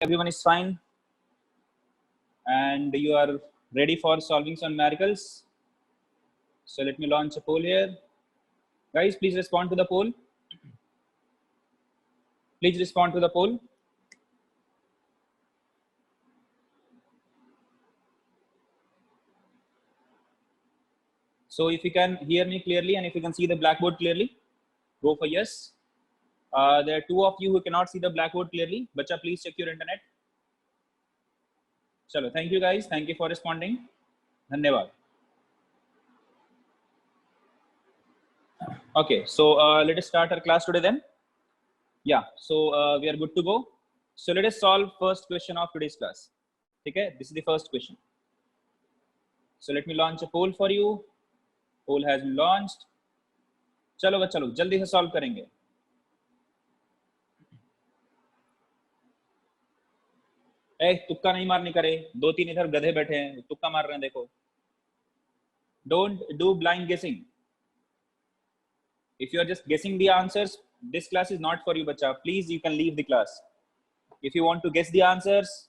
everyone is fine and you are ready for solving some miracles. So let me launch a poll here. Guys, please respond to the poll. Please respond to the poll. So if you can hear me clearly and if you can see the blackboard clearly, go for yes. There are two of you who cannot see the blackboard clearly. Bacha, please check your internet. Chalo, thank you guys. Thank you for responding. Dhanyavad. Okay, so let us start our class today then. Yeah, so we are good to go. So let us solve first question of today's class. Okay, this is the first question. So let me launch a poll for you. Poll has been launched. चलो बच्चा लोग जल्दी से solve करेंगे. तुक्का नहीं मारने करे, दो तीन इधर गधे बैठे हैं, तुक्का मार रहे हैं देखो. Don't do blind guessing. If you are just guessing the answers, this class is not for you, bacha. Please, you can leave the class. If you want to guess the answers,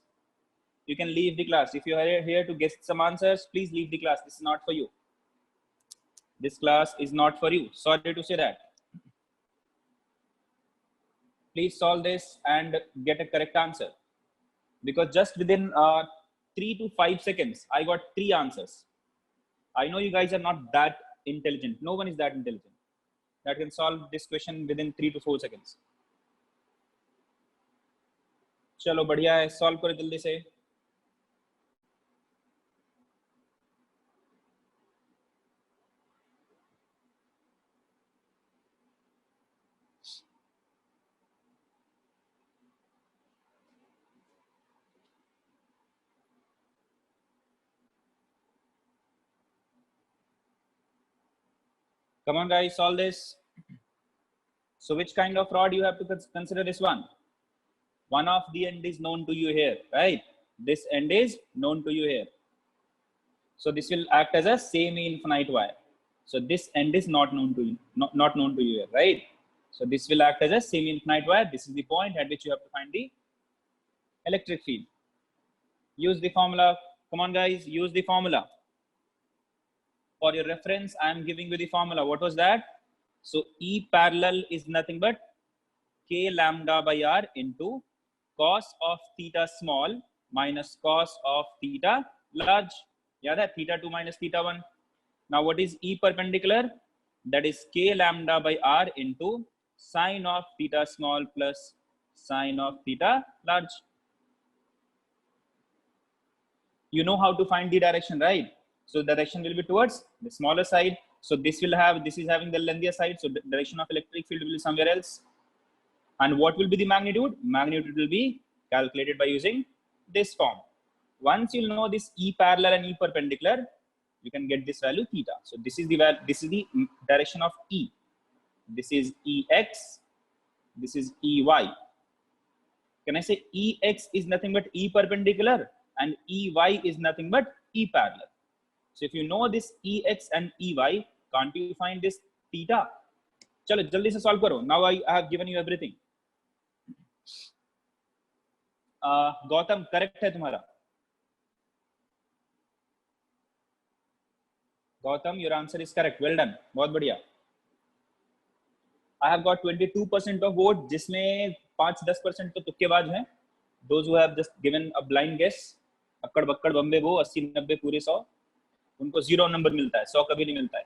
you can leave the class. If you are here to guess some answers, please leave the class. This is not for you. This class is not for you. Sorry to say that. Please solve this and get a correct answer. Because just within 3 to 5 seconds, I got 3 answers. I know you guys are not that intelligent. No one is that intelligent that can solve this question within 3 to 4 seconds. चलो बढ़िया है, solve करो जल्दी से. Come on guys, solve this. So which kind of rod you have to consider this one? One of the end is known to you here, right? This end is known to you here. So this will act as a semi-infinite wire. So this end is not known to you, not known to you here, right? So this will act as a semi-infinite wire. This is the point at which you have to find the electric field. Use the formula. Come on guys, use the formula. For your reference, I am giving you the formula. What was that? So E parallel is nothing but K lambda by R into cos of theta small minus cos of theta large. Yeah, that theta 2 minus theta 1. Now what is E perpendicular? That is K lambda by R into sine of theta small plus sine of theta large. You know how to find the direction, right? So the direction will be towards the smaller side. So this will have, this is having the lengthier side. So the direction of electric field will be somewhere else. And what will be the magnitude? Magnitude will be calculated by using this form. Once you know this E parallel and E perpendicular, you can get this value theta. So this is the direction of E. This is EX. This is EY. Can I say EX is nothing but E perpendicular and EY is nothing but E parallel? So if you know this EX and EY, can't you find this theta? चलो जल्दी से solve करो. Now I have given you everything. Gautam correct है तुम्हारा. Gautam, your answer is correct. Well done. बहुत बढ़िया. I have got 22% of vote, जिसमें 5-10% तो तुक्केबाज हैं. Those who have just given a blind guess, अक्कड़ बक्कड़ Bombay वो 80-90 पूरे 100, उनको 0 नंबर मिलता है, 100 कभी नहीं मिलता है.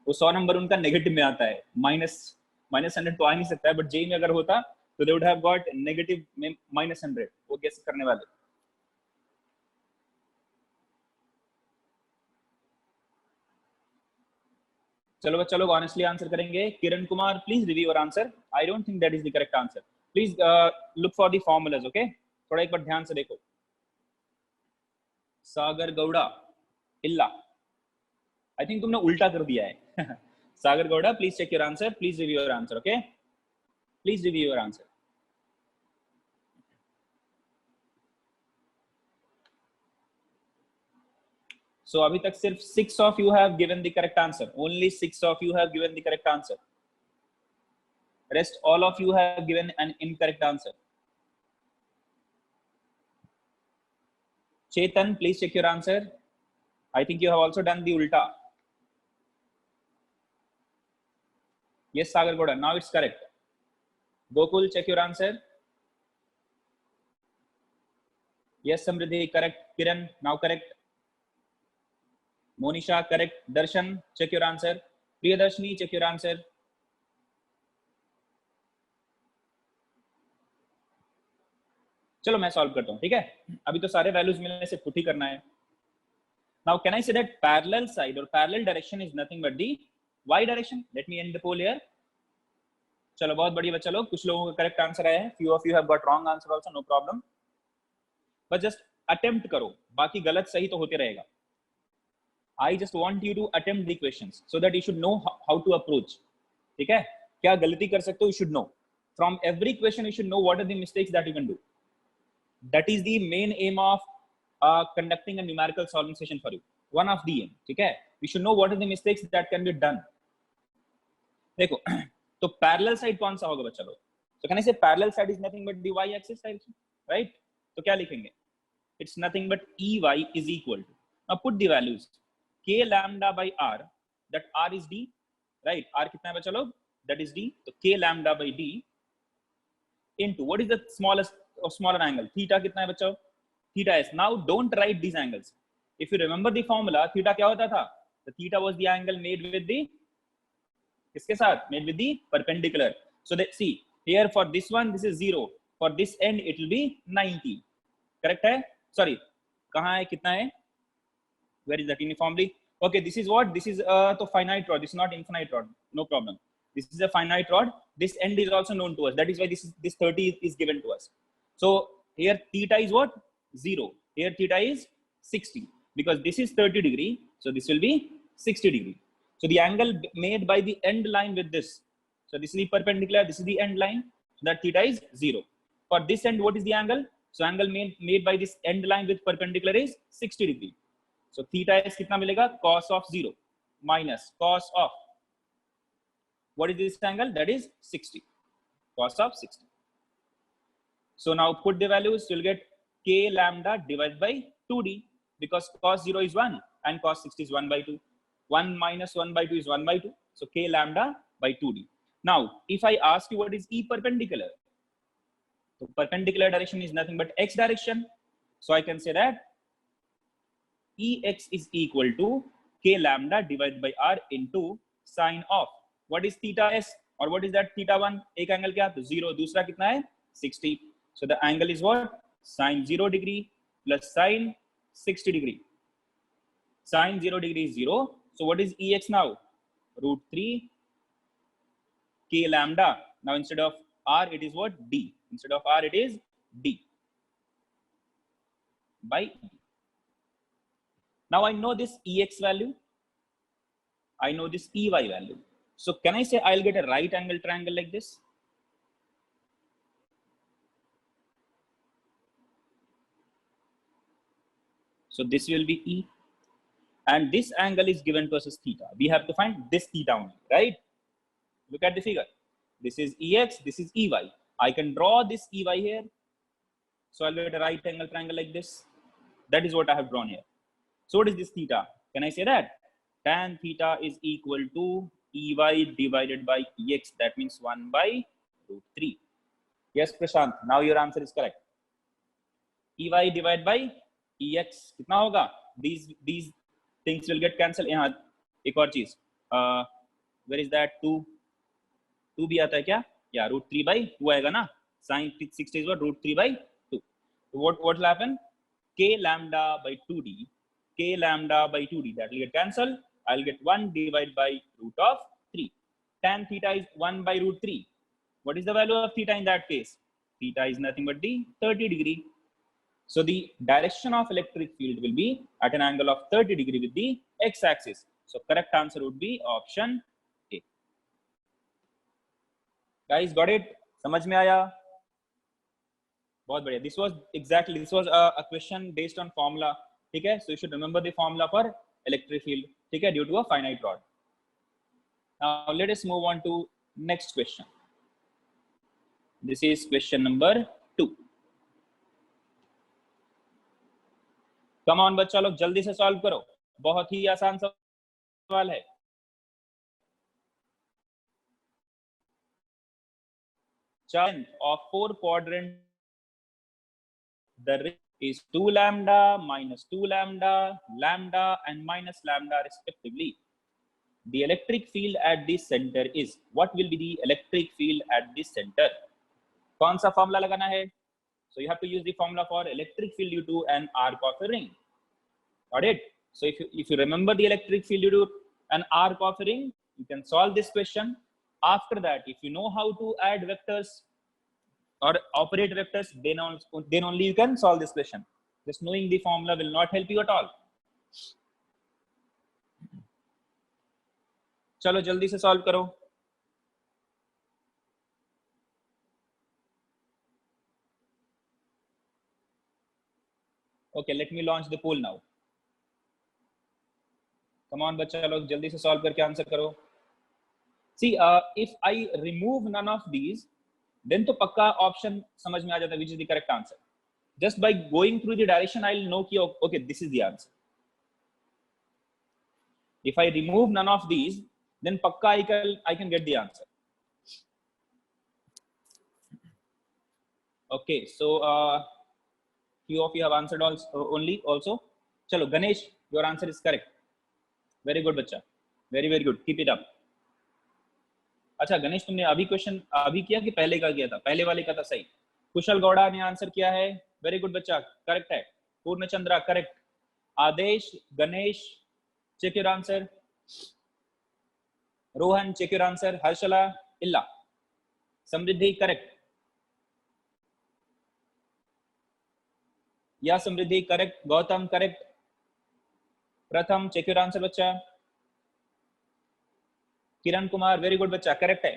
वो 100 नंबर उनका नेगेटिव में आता है. -100 तो आ नहीं सकता है, बट जेई में अगर होता तो they would have got negative में -100. वो गेस करने वाले. चलो बच्चा लोग ऑनेस्टली आंसर करेंगे. Kiran Kumar, please review your answer. I don't think that is the correct answer. Please look for the formulas. Okay, थोड़ा एक बार ध्यान से देखो. सागर गौड़ा, इल्ला, आई थिंक तुमने उल्टा कर दिया है. Sagar Gowda, please check your answer. Please review your answer. Okay, please review your answer. So अभी तक सिर्फ 6 of you have given the correct answer. Only 6 of you have given the correct answer. Rest all of you have given an incorrect answer. Chetan, please check your answer. I think you have also done the ulta. Yes, Sagar Goda, now it's correct. Gokul, check your answer. Yes, Samriddhi, correct. Kiran, now correct. Monisha, correct. Darshan, check your answer. Priyadarshini, check your answer. चलो मैं solve करता हूं, ठीक है? अभी तो सारे values मिलने से पुट ही करना है. Now can I say that parallel side or parallel direction is nothing but the y direction? Let me end the poll here. चलो बहुत बढ़िया बच्चा लोग, कुछ लोगों का करेक्ट आंसर आया है. Few of you have got wrong answer also, no problem. But just attempt करो, बाकी गलत सही तो होते रहेगा. I just want you to attempt the questions so that you should know how to approach. ठीक है? क्या गलती कर सकते हो? You should know. From every question you should know what are the mistakes that you can do. That is the main aim of conducting a numerical solving session for you. One of the aim. ठीक है? You should know what are the mistakes that can be done. देखो, तो parallel side कौन सा होगा बच्चा लोग? So can I say parallel side is nothing but the y-axis direction, right? तो क्या लिखेंगे? It's nothing but EY is equal to. Now put the values. K lambda by R, that R is D, right? R कितना है बच्चा लोग? That is D. So K lambda by D into what is the smallest or smaller angle? Theta कितना है बच्चा? Theta S. Now don't write these angles. If you remember the formula, theta क्या होता था? The theta was the angle made with the किसके साथ? Made with the perpendicular. So that see here for this one this is 0. For this end it will be 90. Correct है? Sorry, कहाँ है? कितना है? Where is that uniformly? Okay, this is what? This is तो finite rod. This is not infinite rod. No problem. This is a finite rod. This end is also known to us. That is why this 30 is given to us. So here theta is what? 0. Here theta is 60 because this is 30 degree. So this will be 60 degree. So the angle made by the end line with this. So this is the perpendicular. This is the end line. So that theta is 0. For this end, what is the angle? So angle made by this end line with perpendicular is 60 degree. So theta is कितना मिलेगा? Cos of 0 minus cos of what is this angle? That is 60. Cos of 60. So now put the values. You'll get K lambda divided by 2D because cos 0 is 1 and cos 60 is 1 by 2. 1 minus 1 by 2 is 1 by 2. So K lambda by 2D. Now if I ask you what is E perpendicular, so perpendicular direction is nothing but X direction. So I can say that Ex is equal to K lambda divided by R into sine of what is theta S or what is that theta 1? एक angle क्या? तो 0. दूसरा कितना है? 60. So the angle is what? Sine 0 degree plus sine 60 degree. Sine 0 degree is 0. So what is Ex now? Root 3 K lambda. Now instead of R it is what? D. Instead of R it is D by D. Now I know this Ex value. I know this Ey value. So can I say I'll get a right angle triangle like this? So this will be E. And this angle is given to us as theta. We have to find this theta only, right? Look at the figure. This is Ex, this is Ey. I can draw this Ey here. So I'll get a right angle triangle like this. That is what I have drawn here. So what is this theta? Can I say that? Tan theta is equal to Ey divided by Ex. That means 1 by root 3. Yes, Prashant. Now your answer is correct. Ey divided by Ex. कितना होगा? These things will get cancelled. यहाँ एक और चीज. Where is that? 2 भी आता है क्या? Yeah, root 3 by 2 आएगा ना? Sin 60 is what? Root 3 by 2. So what will happen? K lambda by 2D. K lambda by 2D. That will get cancelled. I'll get 1 divided by root of 3. Tan theta is 1 by root 3. What is the value of theta in that case? Theta is nothing but the 30 degree. So the direction of electric field will be at an angle of 30 degree with the x-axis. So correct answer would be option A. Guys, got it? समझ में आया? बहुत बढ़िया. This was a question based on formula. ठीक है? So you should remember the formula for electric field. ठीक है? Due to a finite rod. Now let us move on to next question. This is question number 2. Come on बच्चा लोग जल्दी से solve करो, बहुत ही आसान सवाल है। of 4 quadrant, the ring is 2 lambda minus 2 lambda, lambda and minus lambda respectively. The electric field at this center is, what will be the electric field at this center? कौन सा फॉर्मूला लगाना है? So you have to use the formula for electric field due to an arc of a ring. Got it? So if you remember the electric field due to an arc of a ring, you can solve this question. After that, if you know how to add vectors or operate vectors, then only you can solve this question. Just knowing the formula will not help you at all. चलो जल्दी से solve करो। Okay, let me launch the poll now. Come on बच्चा लोग जल्दी से solve करके answer करो। See, if I remove none of these, then तो पक्का ऑप्शन समझ में आ जाता है which is the correct answer. Just by going through the direction, I'll know कि okay, this is the answer. If I remove none of these, then पक्का I can get the answer. Okay, so few of you have answered also. चलो Ganesh, your answer is correct. Very good बच्चा, very good. Keep it up. अच्छा गणेश, तुमने अभी question अभी किया कि पहले का किया था? पहले वाले का था सही। कुशल गौड़ा ने आंसर किया है, वेरी गुड बच्चा, करेक्ट है। Purnachandra correct. Adesh, Ganesh, check your answer. Rohan, check your answer. Harshala, इल्ला। समृद्धि करेक्ट। या Samriddhi correct. Gautam correct. Pratham, check your answer बच्चा। किरण कुमार, वेरी गुड बच्चा, करेक्ट है।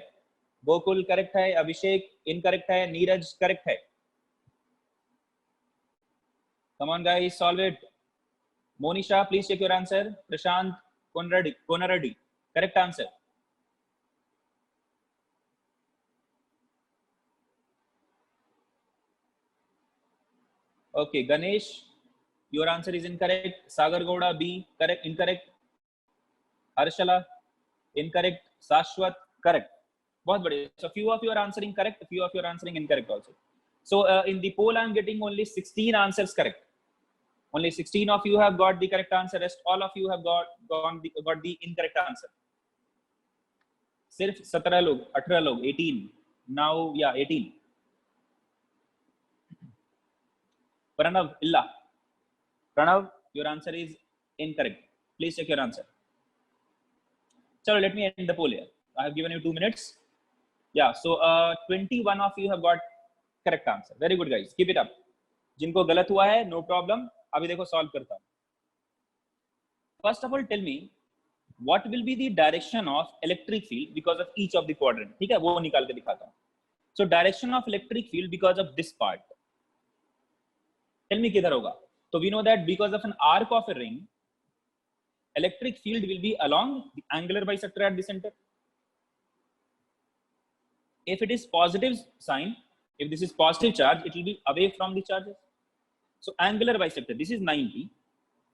गोकुल करेक्ट है। अभिषेक इनकरेक्ट है। नीरज करेक्ट है। Come on guys, solve it. Monisha, please check your answer. Prashant Konaradi, correct answer. Okay Ganesh, your answer is incorrect. Sagar Gowda B, correct, incorrect. Harshala incorrect. Sashwat correct. बहुत बढ़िया. So few of you are answering correct, few of you are answering incorrect also. So in the poll I am getting only 16 answers correct. Only 16 of you have got the correct answer. Rest all of you have got the incorrect answer. सिर्फ 17 लोग, 18 लोग, 18. Now yeah, 18. Pranav illa. Pranav, your answer is incorrect. Please check your answer. So let me end the poll here. I have given you 2 minutes. Yeah, so 21 of you have got correct answer. Very good guys, keep it up. जिनको गलत हुआ है no problem. अभी देखो solve करता हूँ. First of all, tell me what will be the direction of electric field because of each of the quadrant. ठीक है, वो निकाल के दिखाता हूँ. So direction of electric field because of this part. Tell me किधर होगा? So we know that because of an arc of a ring, electric field will be along the angular bisector at the center. If it is positive sign, if this is positive charge, it will be away from the charges. So angular bisector, this is 90.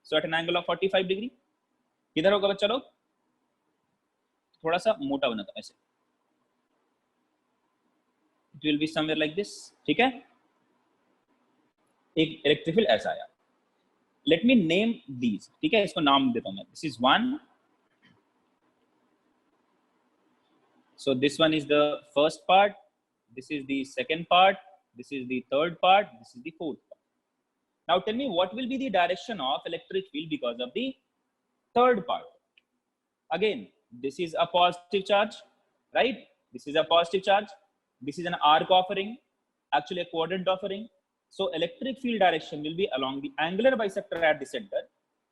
So at an angle of 45 degree, किधर होगा बच्चा लोग? थोड़ा सा मोटा बनाता है ऐसे. It will be somewhere like this. ठीक है? एक इलेक्ट्रिक फील्ड ऐसा आया. Let me name these. ठीक है, इसको नाम देता हूँ मैं. This is one. So this one is the first part. This is the second part. This is the third part. This is the fourth part. Now tell me what will be the direction of electric field because of the third part. Again, this is a positive charge, right? This is a positive charge. This is an arc of a ring, actually a quadrant of a ring. So electric field direction will be along the angular bisector at the center.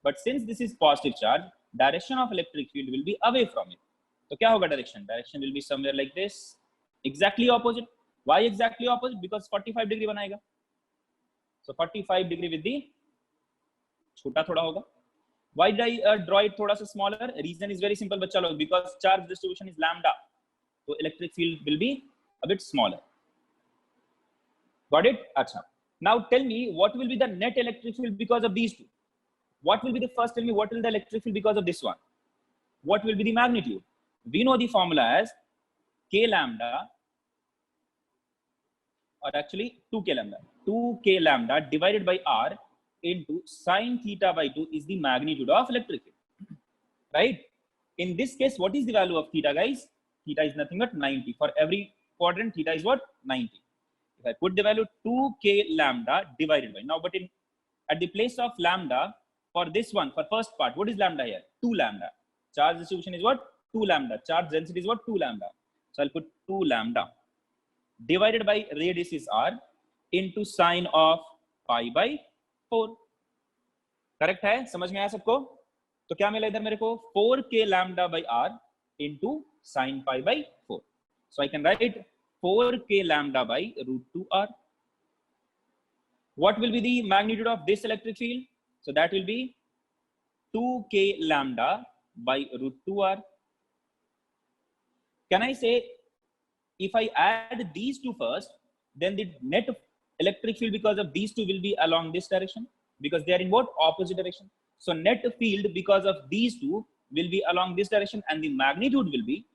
But since this is positive charge, direction of electric field will be away from it. So क्या होगा direction? Direction will be somewhere like this. Exactly opposite. Why exactly opposite? Because 45 degree बनाएगा. So 45 degree with the छोटा थोड़ा होगा. Why did I draw it थोड़ा सा smaller? Reason is very simple बच्चा लोग. Because charge distribution is lambda. So electric field will be a bit smaller. Got it? अच्छा. Now tell me what will be the net electric field because of these two. What will be the first? Tell me what will the electric field because of this one? What will be the magnitude? We know the formula as k lambda, or actually 2k lambda. 2k lambda divided by r into sine theta by 2 is the magnitude of electric field, right? In this case, what is the value of theta, guys? Theta is nothing but 90. For every quadrant, theta is what? 90. If I put the value 2k lambda divided by, now, but in at the place of lambda, for this one, for first part, what is lambda here? 2 lambda. Charge distribution is what? 2 lambda. Charge density is what? 2 lambda. So I'll put 2 lambda divided by radius is r into sine of pi by 4. Correct है? समझ में आया सबको? तो क्या मिला इधर मेरे को? 4k lambda by r into sine pi by 4. So I can write 4k lambda by root 2r. What will be the magnitude of this electric field? So that will be 2k lambda by root 2r. Can I say, if I add these two first, then the net electric field because of these two will be along this direction, because they are in what? Opposite direction. So net field because of these two will be along this direction, and the magnitude will be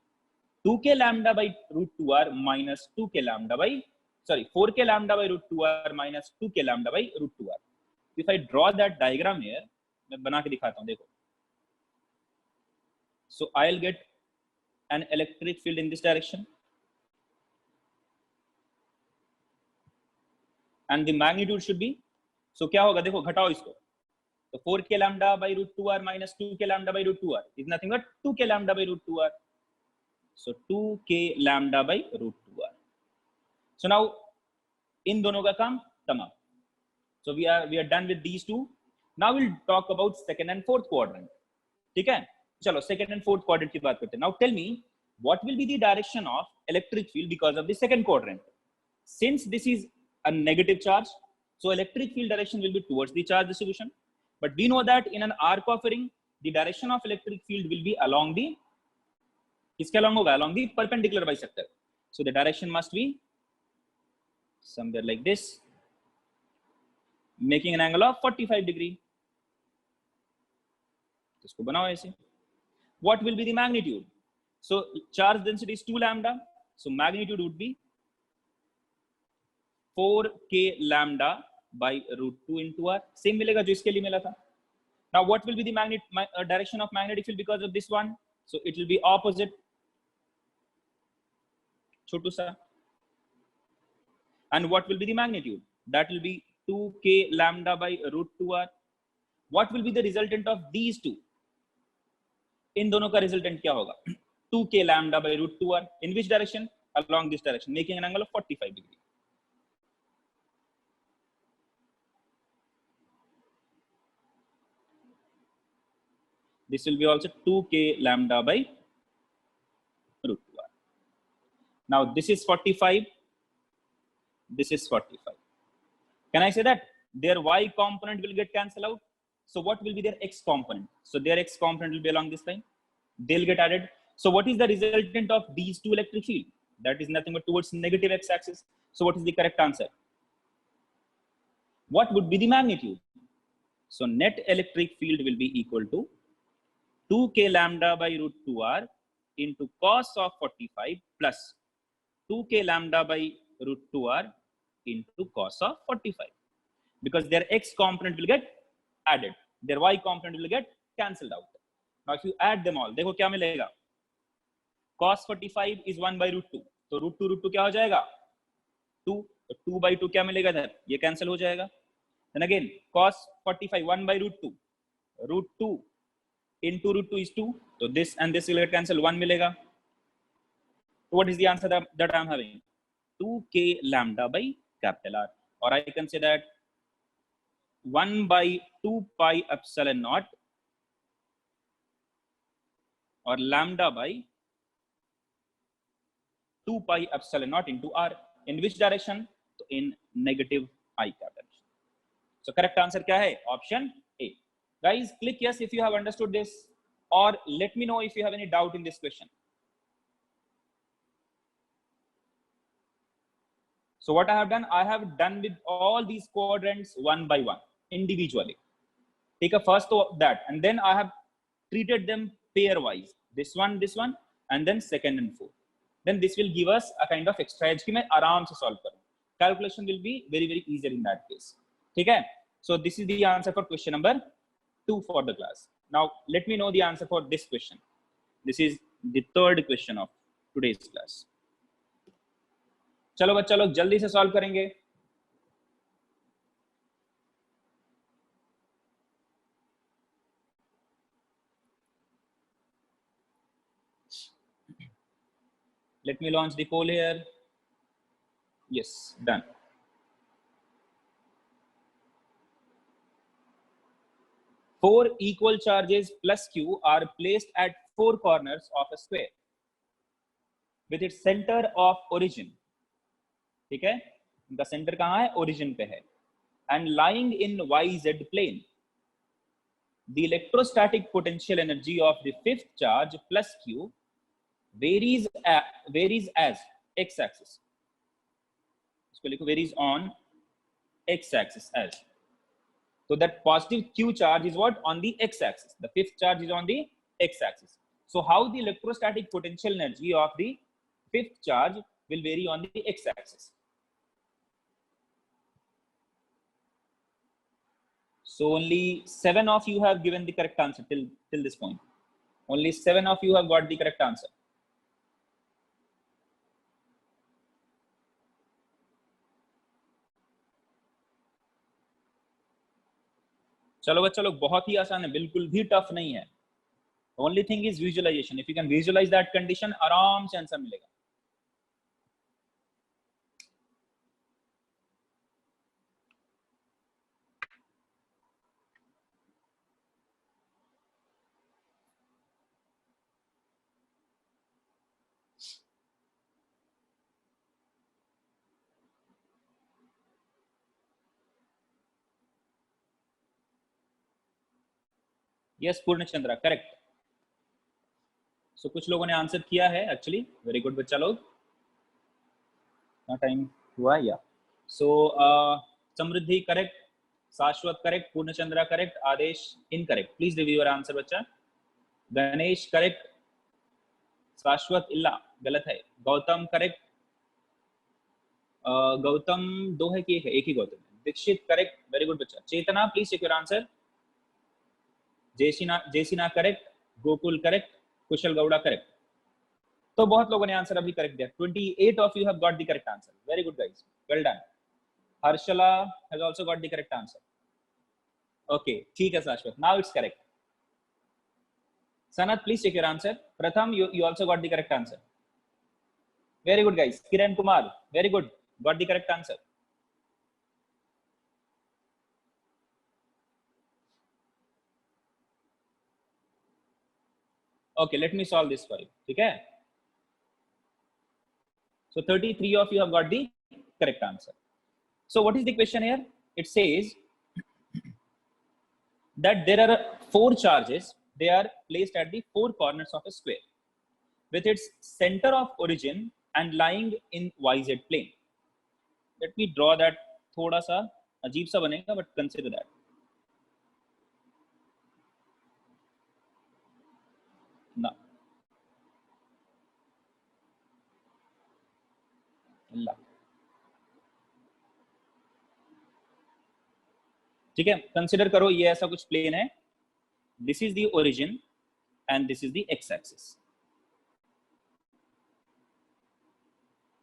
2k lambda by root 2r minus 2k lambda by, sorry, 4k lambda by root 2r minus 2k lambda by root 2r. If I draw that diagram here, मैं बना के दिखाता हूँ, देखो. So I'll get an electric field in this direction, and the magnitude should be, so क्या होगा? देखो, घटाओ इसको. तो 4k lambda by root 2r minus 2k lambda by root 2r is nothing but 2k lambda by root 2r. So 2k lambda by root 2r. So now इन दोनों का काम तमाम. So we are done with these two. Now we'll talk about second and fourth quadrant. ठीक है? चलो second and fourth quadrant की बात करते हैं. Now tell me, what will be the direction of electric field because of the second quadrant? Since this is a negative charge, so electric field direction will be towards the charge distribution. But we know that in an arc of a ring, the direction of electric field will be along the, किसके along होगा? Along the perpendicular bisector. So the direction must be somewhere like this, making an angle of 45 degree. इसको बनाओ ऐसे. What will be the magnitude? So charge density is 2 lambda. So magnitude would be 4k lambda by root 2 into r. Same मिलेगा जो इसके लिए मिला था. Now what will be the direction of magnetic field because of this one? So it will be opposite. छोटू सा. And what will be the magnitude? That will be 2k lambda by root 2r. What will be the resultant of these two? इन दोनों का resultant क्या होगा? 2k lambda by root 2r. In which direction? Along this direction, making an angle of 45 degree. This will be also 2k lambda by root 2r. Now this is 45. This is 45. Can I say that their y component will get cancelled out? So what will be their x component? So their x component will be along this line. They'll get added. So what is the resultant of these two electric field? That is nothing but towards negative x-axis. So what is the correct answer? What would be the magnitude? So net electric field will be equal to 2k lambda by root 2r into cos of 45 plus 2k lambda by root 2r into cos of 45. Because their x component will get added, their y component will get cancelled out. Now if you add them all, देखो क्या मिलेगा? Cos 45 is 1 by root 2. तो root 2 क्या हो जाएगा? 2. तो 2 by 2 क्या मिलेगा इधर? ये cancel हो जाएगा. Then again cos 45 1 by root 2. Root 2 into root 2 is 2. So this and this will get cancelled. 1 मिलेगा. So what is the answer that I am having? 2k lambda by capital R. Or I can say that 1 by 2 pi epsilon naught, or lambda by 2 pi epsilon naught into r. In which direction? So in negative I cap direction. So correct answer क्या है? Option A. Guys, click yes if you have understood this, or let me know if you have any doubt in this question. So what I have done with all these quadrants one by one, individually. take a first of that, and then I have treated them pairwise. This one, and then second and fourth. Then this will give us a kind of extra edge कि मैं आराम से solve करूँ. Calculation will be very, very easier in that case. ठीक है? So this is the answer for question number 2 for the class. Now let me know the answer for this question. This is the third question of today's class. चलो बच्चा लोग जल्दी से solve करेंगे. Let me launch the poll here. Yes, done. Four equal charges plus Q are placed at four corners of a square with its center of origin. ठीक है? इनका center कहाँ है? Origin पे है. And lying in YZ plane. The electrostatic potential energy of the fifth charge plus Q varies as x-axis. इसको लिखो varies on x-axis as. So that positive Q charge is what? On the x-axis. The fifth charge is on the x-axis. So how the electrostatic potential energy of the fifth charge will vary on the x-axis? So only 7 of you have given the correct answer till this point. Only 7 of you have got the correct answer. चलो बच्चा लोग बहुत ही आसान है, बिल्कुल भी tough नहीं है. Only thing is visualization. If you can visualize that condition, आराम से आंसर मिलेगा. Yes, पूर्ण चंद्रा, करेक्ट. सो कुछ लोगों ने आंसर किया है एक्चुअली. वेरी गुड बच्चा लोग. टाइम हुआ या. सो समृद्धि correct, Shashwat correct, Purna Chandra correct, Adesh incorrect. Please review your answer बच्चा. गणेश करेक्ट, शाश्वत इल्ला गलत है, गौतम करेक्ट. गौतम 2 है कि 1 है? 1 ही गौतम है. दीक्षित करेक्ट, वेरी गुड बच्चा. Chetna please check your answer. Jayseena correct, Gokul correct, Kushal Gowda correct. तो बहुत लोगों ने आंसर अभी करेक्ट दिया. 28 of you have got the correct answer. Very good guys, well done. Harshala has also got the correct answer. Okay, ठीक है शाश्वत, now it's correct. Sanat, please check your answer. Pratham, you also got the correct answer. Very good guys. Kiran Kumar, very good, got the correct answer. Okay, let me solve this for you. Okay. So 33 of you have got the correct answer. So what is the question here? It says that there are 4 charges. They are placed at the 4 corners of a square with its center of origin and lying in YZ plane. Let me draw that. थोड़ा सा अजीब सा बनेगा, but consider that. No. ठीक है, consider करो ये ऐसा कुछ प्लेन है. This is the origin and this is the X axis.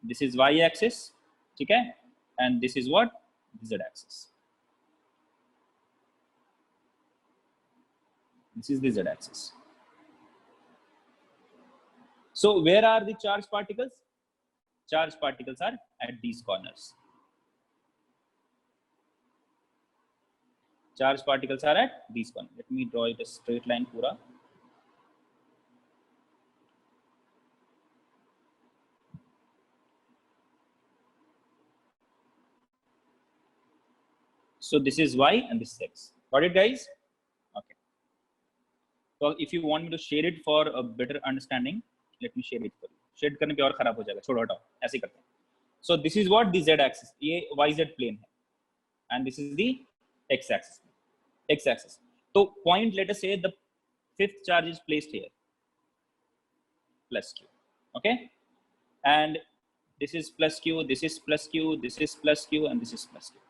This is Y axis, ठीक है, and this is what? Z axis. This is the Z axis. So where are the charged particles? Charged particles are at these corners. Charged particles are at these corners. Let me draw it a straight line pura. So this is Y and this is X. Got it guys? Okay. So if you want me to share it for a better understanding, let me share it for you. Shade करने पे और खराब हो जाएगा, छोड़ो हटाओ, ऐसे करते हैं. So this is what the Z axis, ये YZ plane है, and this is the X axis. तो point, let us say the fifth charge is placed here, plus q. Okay, and this is plus q, this is plus q, this is plus q, and this is plus q.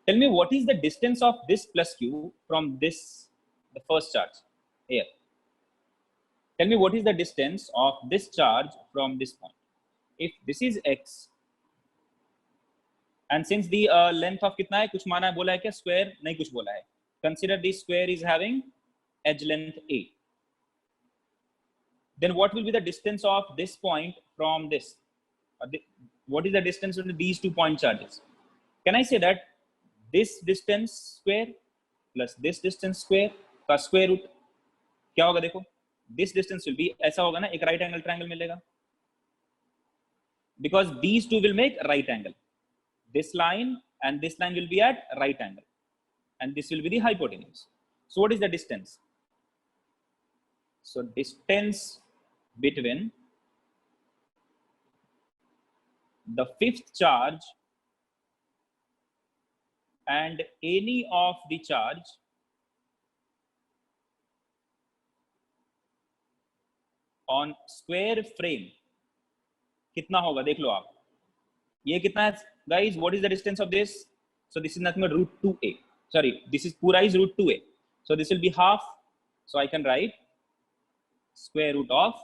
Tell me what is the distance of this plus q from this, the first charge here. Tell me what is the distance of this charge from this point. If this is x, and since the length of कितना है, कुछ माना है, बोला है क्या, square नहीं कुछ बोला है. Consider this square is having edge length a. Then what will be the distance of this point from this? What is the distance between these 2 point charges? Can I say that this distance square plus this distance square का square root क्या होगा? देखो, this distance will be ऐसा होगा ना, एक right angle triangle मिलेगा, because these two will make right angle. This line and this line will be at right angle, and this will be the hypotenuse. So what is the distance? So distance between the fifth charge and any of the charge on square frame कितना होगा? देख लो आप, ये कितना है guys? What is the distance of this? So this is nothing but root 2a. Sorry, this is pura is root 2a. So this will be half. So I can write square root of,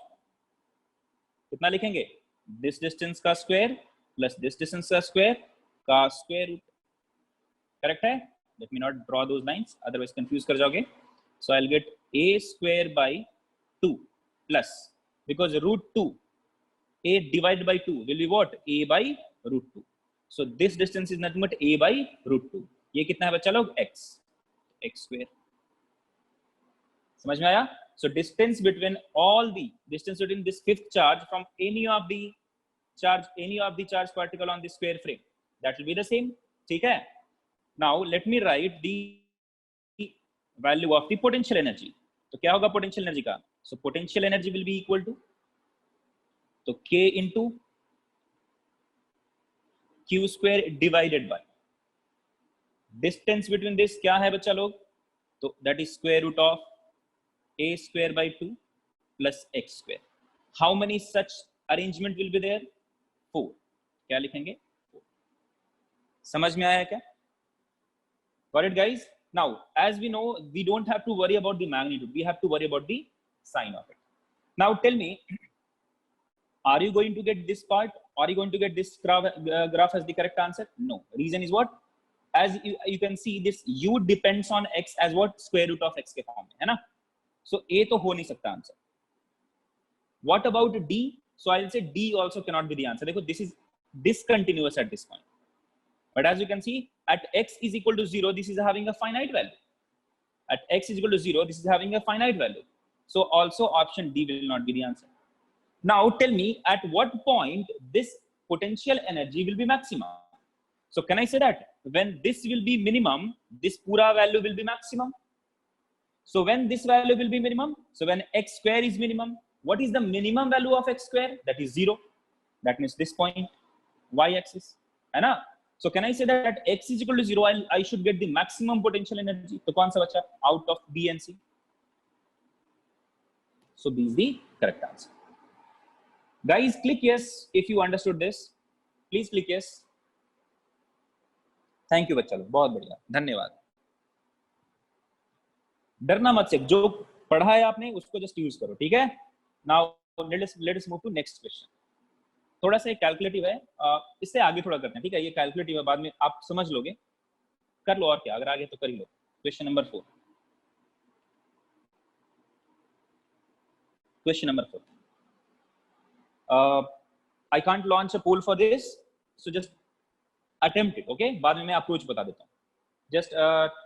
कितना लिखेंगे? This distance का square plus this distance का square root. Correct है? Let me not draw those lines, otherwise confuse कर जाओगे. So I'll get a square by 2 plus, because root 2, a divided by 2 will be what? A by root 2. So this distance is nothing but a by root 2. ये कितना है बच्चा लोग? x square. समझ में आया? So distance between this fifth charge from any of the charge particle on the square frame, that will be the same. ठीक है? Now let me write the value of the potential energy. तो क्या होगा potential energy का? So potential energy will be equal to, तो k into q square divided by distance between this क्या है बच्चा लोग? तो that is square root of a square by 2 plus x square. How many such arrangement will be there? 4. क्या लिखेंगे? 4. समझ में आया क्या? Got it guys? Now as we know, we don't have to worry about the magnitude, we have to worry about the sign of it. Now tell me, are you going to get this part? Are you going to get this graph as the correct answer? No. Reason is what? As you can see, this u depends on x as what? Square root of x के form में, है ना? So a तो हो नहीं सकता answer. What about d? So I'll say d also cannot be the answer. देखो, this is discontinuous at this point. But as you can see, at x is equal to 0, this is having a finite value. At x is equal to 0, this is having a finite value. So also option D will not be the answer. Now tell me, at what point this potential energy will be maximum? So can I say that when this will be minimum, this pura value will be maximum? So when this value will be minimum, so when x square is minimum, what is the minimum value of x square? That is 0. That means this point, y-axis. So can I say that at x is equal to 0, I should get the maximum potential energy? So कौन सा बचा out of B and C? So B is the correct answer. Guys, click yes if you understood this. Please click yes. Thank you बच्चा लोग, बहुत बढ़िया, धन्यवाद. डरना मत, से जो पढ़ा है आपने उसको जस्ट यूज करो, ठीक है? Now let us move to next question. थोड़ा सा कैलकुलेटिव है, इससे आगे थोड़ा करते हैं, ठीक है? ये कैलकुलेटिव है, बाद में आप समझ लोगे, कर लो और क्या, अगर आगे तो कर ही लो. Question number 4. Question number 4. I can't launch a poll for this, so just attempt it, okay? बाद में मैं approach बता देता हूँ. Just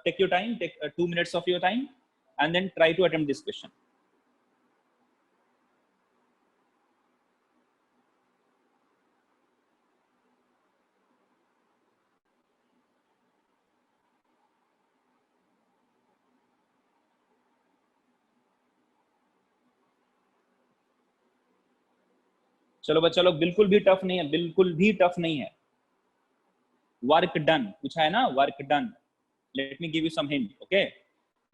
take your time, take 2 minutes of your time, and then try to attempt this question. चलो बच्चा लोग, बिल्कुल भी टफ नहीं है, बिल्कुल भी टफ नहीं है. वर्क डन पूछा है ना, work done. Let me give you some hint, okay?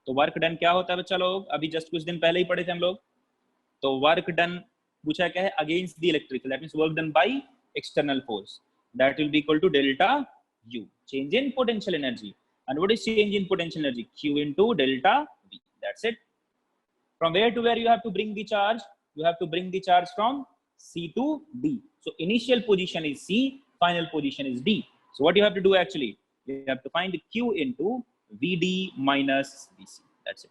तो वर्क डन क्या होता है बच्चा लोग, अभी जस्ट कुछ दिन पहले ही पढ़े थे हम लोग। तो वर्क डन पूछा क्या है, against the electrical, that means work done by external force, that will be equal to delta U, change in potential energy. And what is change in potential energy? Q into delta V. That's it. From where to where you have to bring the charge? You have to bring the charge from C to D. So initial position is C, final position is D. So what you have to do actually, you have to find Q into VD minus VC. That's it.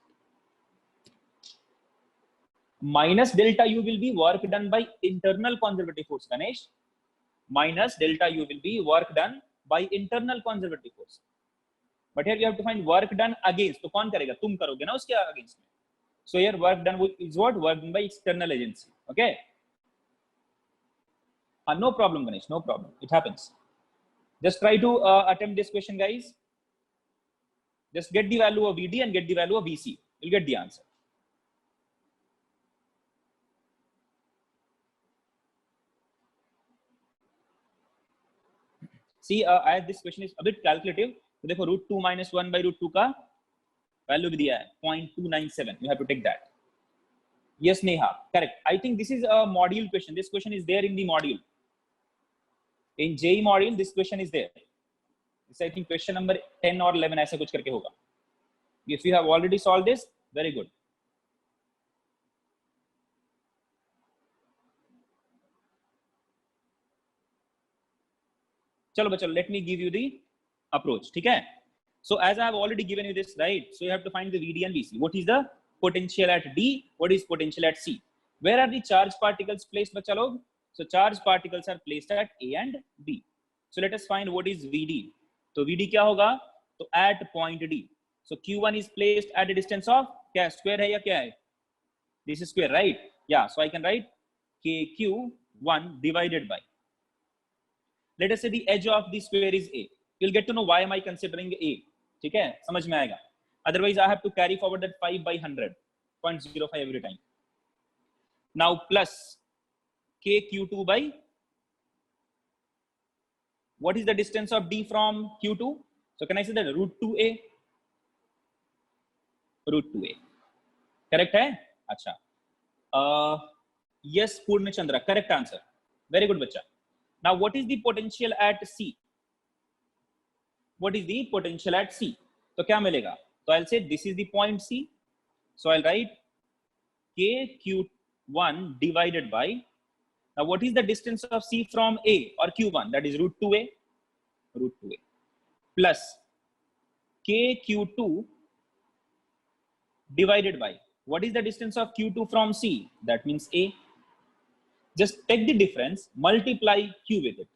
Minus delta U will be work done by internal conservative force, Ganesh. Minus delta U will be work done by internal conservative force. But here you have to find work done against. तो कौन करेगा, तुम करोगे ना उसके against में. So here work done is what? Work done by external agency. Okay. No problem, Ganesh. No problem. It happens. Just try to attempt this question, guys. Just get the value of VD and get the value of VC. You'll get the answer. See, as this question is a bit calculative, तो देखो √2 minus 1 by √2 का value भी दिया है 0.297. You have to take that. Yes, Neha, correct. I think this is a module question. This question is there in the module. In JEE module, this question is there. This I think question number 10 or 11 ऐसा कुछ करके होगा. If you have already solved this, very good. चलो बच्चों, let me give you the approach. ठीक है? So as I have already given you this, right? So you have to find the VD and VC. What is the potential at D? What is potential at C? Where are the charge particles placed, बच्चा लोग? So charge particles are placed at A and B. So let us find what is VD. तो VD क्या होगा? तो at point D. So Q1 is placed at a distance of क्या square है या क्या है? This is square, right? Yeah. So I can write KQ1 divided by. Let us say the edge of the square is A. You'll get to know why am I considering A. ठीक है, समझ में आएगा. Otherwise, I have to carry forward that 5 by 100, 0.05 every time. Now plus KQ2 by, what is the distance of D from Q2? So can I say that √2A? √2A. Correct है? अच्छा. Yes, Purna Chandra. Correct answer. Very good, बच्चा. Now, what is the potential at C? What is the potential at C? तो क्या मिलेगा? So I'll say this is the point C. So I'll write KQ1 divided by. Now, what is the distance of C from A or Q1? That is √2A. √2A plus KQ2 divided by. What is the distance of Q2 from C? That means A. Just take the difference, multiply Q with it.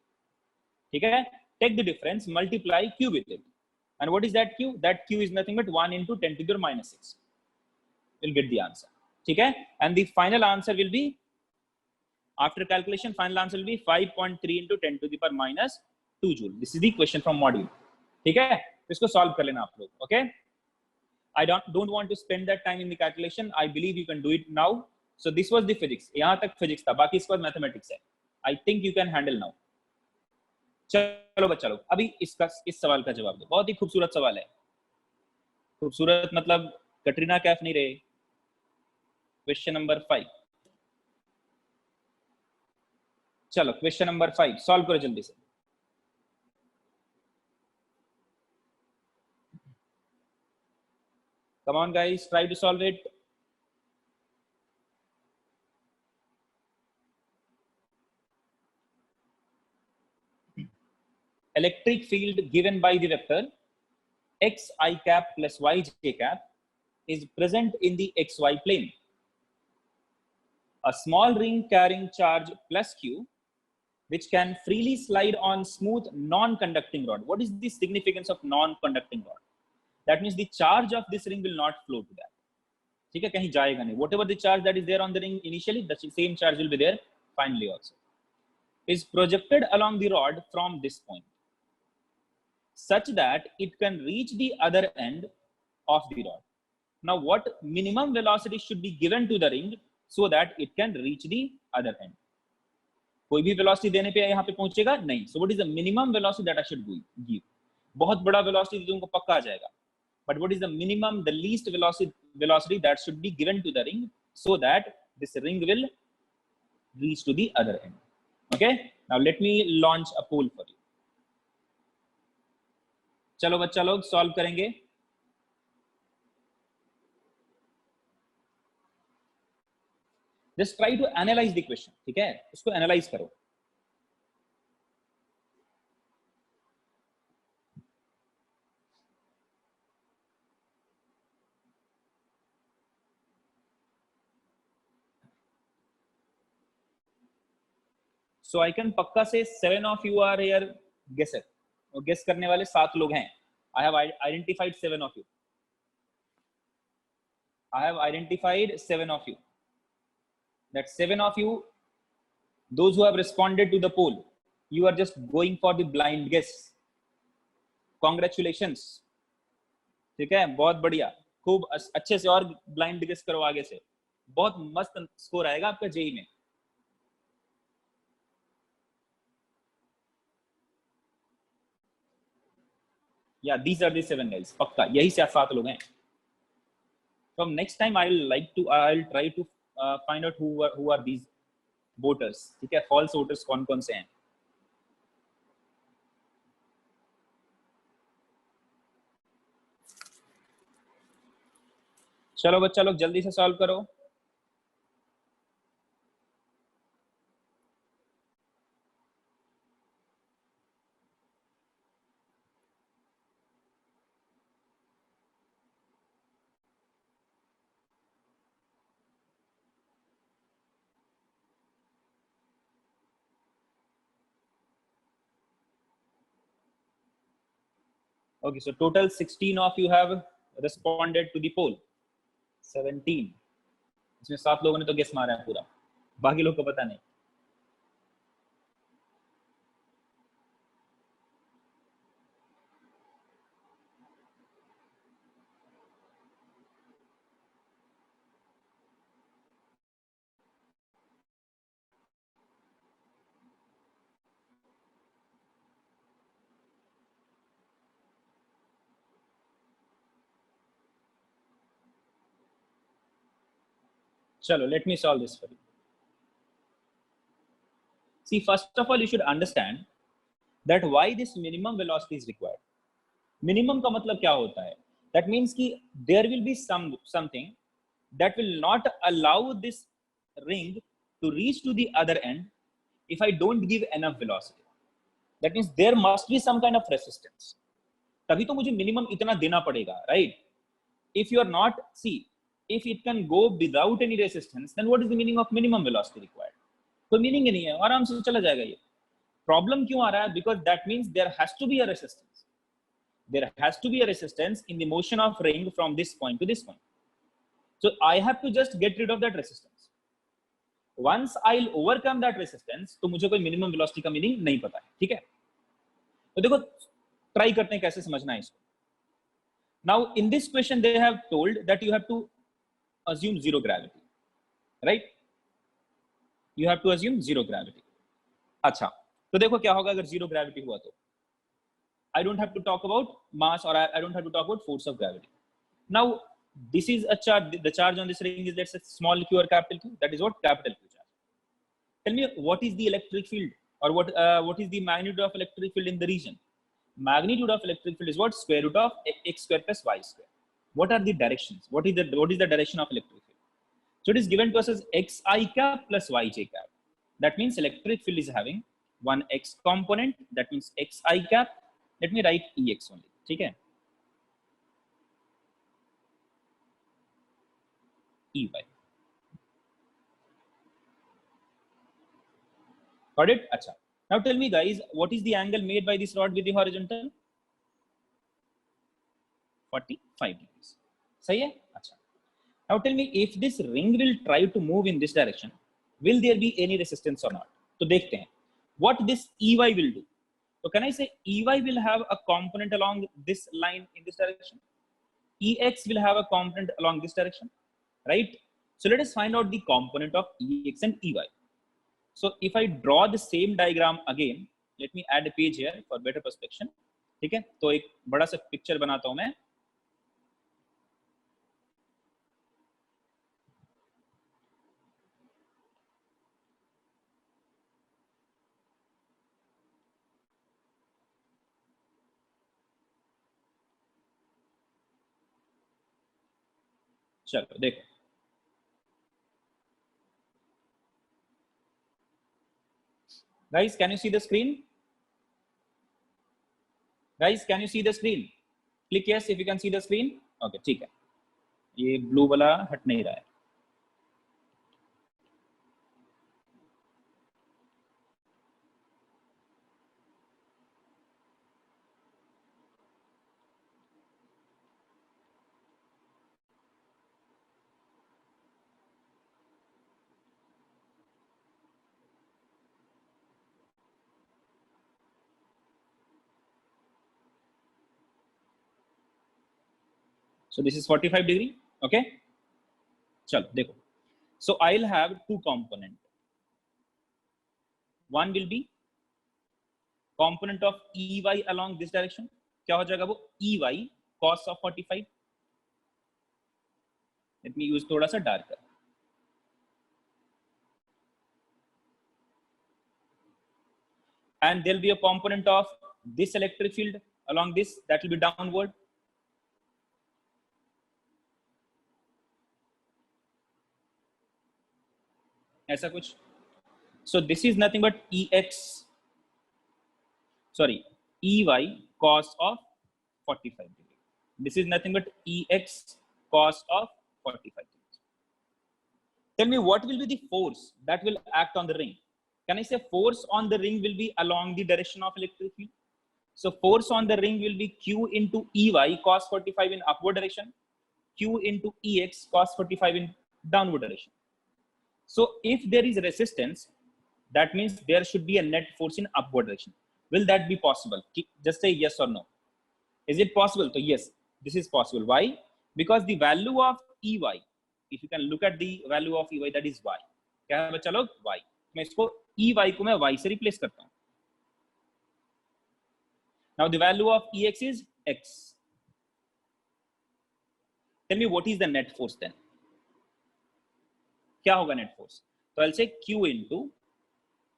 ठीक है? Take the difference, multiply Q with it. And what is that Q? That Q is nothing but 1 into 10 to the power minus 6. You'll get the answer. ठीक है? And the final answer will be, after calculation, final answer will be 5.3 into 10 to the power minus 2 joule. This is the question from module. ठीक है? इसको solve कर लेना आप लोग. Okay? I don't want to spend that time in the calculation. I believe you can do it now. So this was the physics. यहाँ तक physics था, बाकी इसके बाद mathematics है. I think you can handle now. चलो बच्चा लोग, अभी इस सवाल का जवाब दो. बहुत ही खूबसूरत सवाल है. खूबसूरत मतलब कटरीना कैफ नहीं रहे. Question number 5. चलो question number 5 solve करो जल्दी से. Come on guys, try to solve it. Electric field given by the vector x I cap plus y j cap is present in the xy plane. A small ring carrying charge plus q, which can freely slide on smooth non-conducting rod. What is the significance of non-conducting rod? That means the charge of this ring will not flow to that. ठीक है, कहीं जाएगा नहीं. Whatever the charge that is there on the ring initially, the same charge will be there finally also. Is projected along the rod from this point, such that it can reach the other end of the rod. Now, what minimum velocity should be given to the ring so that it can reach the other end? कोई भी velocity देने पे यहाँ पे पहुंचेगा नहीं. So what is the minimum velocity that I should give? बहुत बड़ा velocity तुमको पक्का आ जाएगा. but what is the minimum, the least velocity that should be given to the ring so that this ring will reach to the other end. Okay, now let me launch a poll for you. चलो बच्चा लोग solve करेंगे. Just try to analyze the question. ठीक है, उसको analyse करो. So I can पक्का से 7 of you are here guesser. और guess करने वाले 7 लोग हैं. I have identified 7 of you. I have identified 7 of you. That 7 of you, those who have responded to the poll, you are just going for the blind guess. Congratulations. ठीक है, बहुत बढ़िया, खूब अच्छे से और blind guess करो आगे से. बहुत मस्त स्कोर आएगा आपका जेई में. Yeah, these are the 7 guys. पक्का यही से 7 लोग हैं. From next time I'll try to find out who are these voters. ठीक है, false voters कौन कौन से हैं. चलो बच्चा लोग जल्दी से सॉल्व करो. Okay, so total 16 of you have responded to the poll. 17. इसमें 7 लोगों ने तो गेस मारा है पूरा, बाकी लोग को पता नहीं. चलो, let me solve this for you. See, first of all, you should understand that why this minimum velocity is required. Minimum का मतलब क्या होता है? That means कि there will be something that will not allow this ring to reach to the other end if I don't give enough velocity. That means there must be some kind of resistance. तभी तो मुझे minimum इतना देना पड़ेगा, right? If you are not, see, if it can go without any resistance, then what is the meaning of minimum velocity required? कोई meaning ही नहीं है, आराम से चला जाएगा ये. प्रॉब्लम क्यों आ रहा है? Because that means there has to be a resistance. There has to be a resistance in the motion of ring from this point to this point. So I have to just get rid of that resistance. Once I'll overcome that resistance, तो मुझे कोई minimum velocity का meaning नहीं पता है. ठीक है, तो देखो ट्राई करते हैं कैसे समझना है इसको. Now in this question they have told that you have to assume zero gravity, right? You have to assume zero gravity. अच्छा, तो देखो क्या होगा अगर zero gravity हुआ तो. I don't have to talk about mass or I don't have to talk about force of gravity. Now this is a charge. The charge on this ring is, let's say, small q or capital Q. That is what capital Q charge. Tell me what is the electric field or what is the magnitude of electric field in the region? Magnitude of electric field is what? Square root of x square plus y square. What are the directions? What is the direction of electric field? So it is given to us as xi cap plus yj cap. That means electric field is having one x component. That means xi cap. Let me write ex only. ठीक है? Ey. Got it? अच्छा. Now tell me guys, what is the angle made by this rod with the horizontal? 45 degrees. सही है? अच्छा. Now tell me, if this ring will try to move in this direction, will there be any resistance or not? तो देखते हैं. What this Ey will do? So can I say Ey will have a component along this line in this direction? Ex will have a component along this direction, right? So let us find out the component of Ex and Ey. So if I draw the same diagram again, let me add a page here for better perspection. ठीक है, तो एक बड़ा सा picture बनाता हूं मैं. चलो देखो, guys can you see the screen? Guys can you see the screen? Click yes if you can see the screen. Okay, ठीक है, ये ब्लू वाला हट नहीं रहा है. So this is 45 degree. Okay, चलो देखो, so I'll have two component. One will be component of EY along this direction. क्या हो जाएगा वो? EY cos of 45. Let me use थोड़ा सा darker. And there'll be a component of this electric field along this, that will be downward. ऐसा कुछ. So this is nothing but EY cos of 45 degree. This is nothing but EX cos of 45 degree. Tell me what will be the force that will act on the ring? Can I say force on the ring will be along the direction of electric field? So force on the ring will be Q into EY cos 45 in upward direction, Q into EX cos 45 in downward direction. So if there is resistance, that means there should be a net force in upward direction. Will that be possible? Just say yes or no. Is it possible? So yes, this is possible. Why? Because the value of EY, if you can look at the value of EY, that is Y. क्या है बच्चा लोग? Y. मैं इसको EY को मैं Y से replace करता हूँ. Now the value of EX is X. Tell me what is the net force then? क्या होगा net force? So I'll say Q into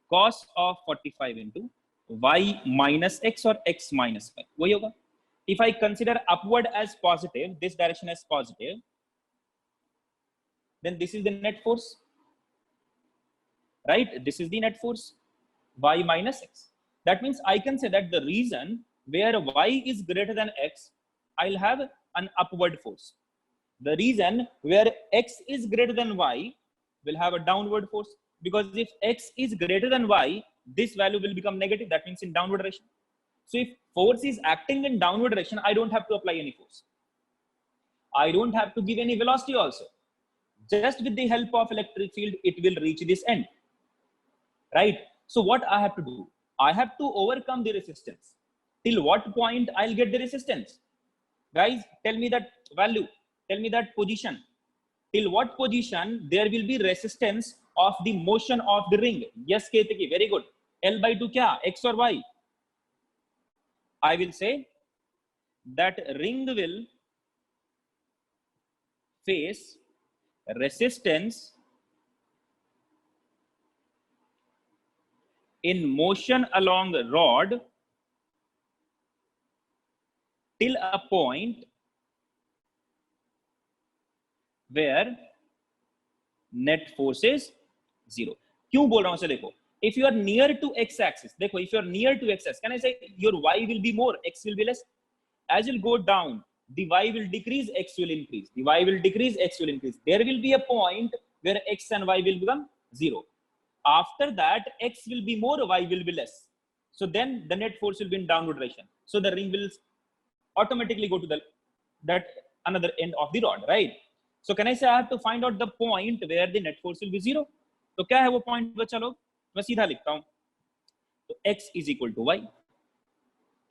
cos of 45 into Y minus X or X minus Y. वही होगा. If I consider upward as positive, this direction as positive, then this is the net force, right? This is the net force, Y minus X. That means I can say that the reason where Y is greater than X, I'll have an upward force. The reason where X is greater than Y will have a downward force, because if X is greater than Y, this value will become negative. That means in downward direction. So if force is acting in downward direction, I don't have to apply any force. I don't have to give any velocity also. Just with the help of electric field, it will reach this end, right? So what I have to do? I have to overcome the resistance. Till what point I'll get the resistance? Guys, tell me that value. Tell me that position. Till what position there will be resistance of the motion of the ring? Yes, Ketaki, very good. L by 2 kya? X or Y? I will say that ring will face resistance in motion along the rod till a point where net force is 0. क्यों बोल रहा हूं? देखो, if you are near to x axis, देखो, if you are near to x axis, can I say your y will be more, x will be less? As you'll go down, the y will decrease, x will increase. The y will decrease, x will increase. There will be a point where x and y will become 0. After that, x will be more, y will be less. So then the net force will be in downward direction. So the ring will automatically go to that another end of the rod, right? So can I say I have to find out the point where the net force will be 0? तो क्या है वो point बच्चा लोग? मैं सीधा लिखता हूँ. तो x is equal to y.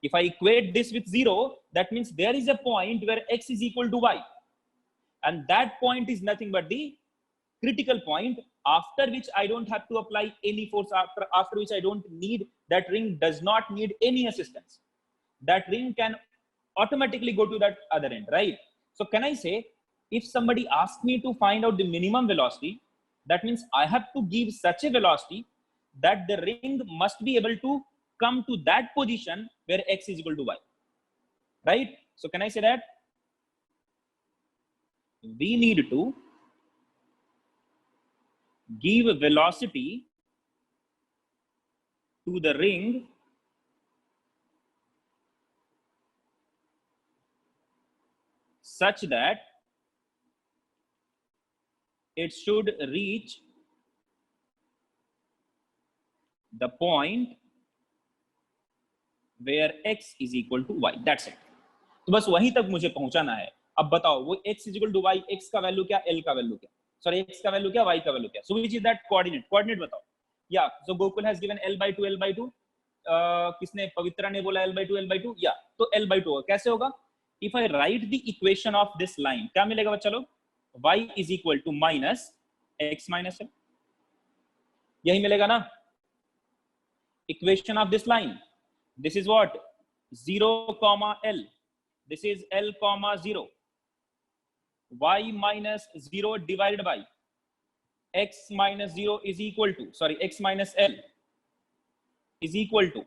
If I equate this with 0, that means there is a point where x is equal to y, and that point is nothing but the critical point after which I don't have to apply any force, after which I don't need, that ring does not need any assistance. That ring can automatically go to that other end, right? So can I say, if somebody asks me to find out the minimum velocity, that means I have to give such a velocity that the ring must be able to come to that position where x is equal to y, right? So can I say that? we need to give velocity to the ring such that it should reach the point where x is equal to y. That's it. तो बस वहीं तक मुझे पहुंचाना है. अब बताओ वो x is equal to y, x का वैल्यू क्या, l का वैल्यू क्या, सॉरी x का वैल्यू क्या, y का वैल्यू क्या. So which is that coordinate? Coordinate बताओ. Yeah, so Gokul has given l/2. किसने, पवित्रा ने बोला l/2. या तो l/2 होगा. कैसे होगा? If I write the equation of this line, क्या मिलेगा बच्चा लोग? y is equal to minus x minus l. यही मिलेगा ना. Equation of this line. This is what? 0, l. This is l, 0. Y minus 0 divided by x minus 0 is equal to, sorry, x minus l is equal to,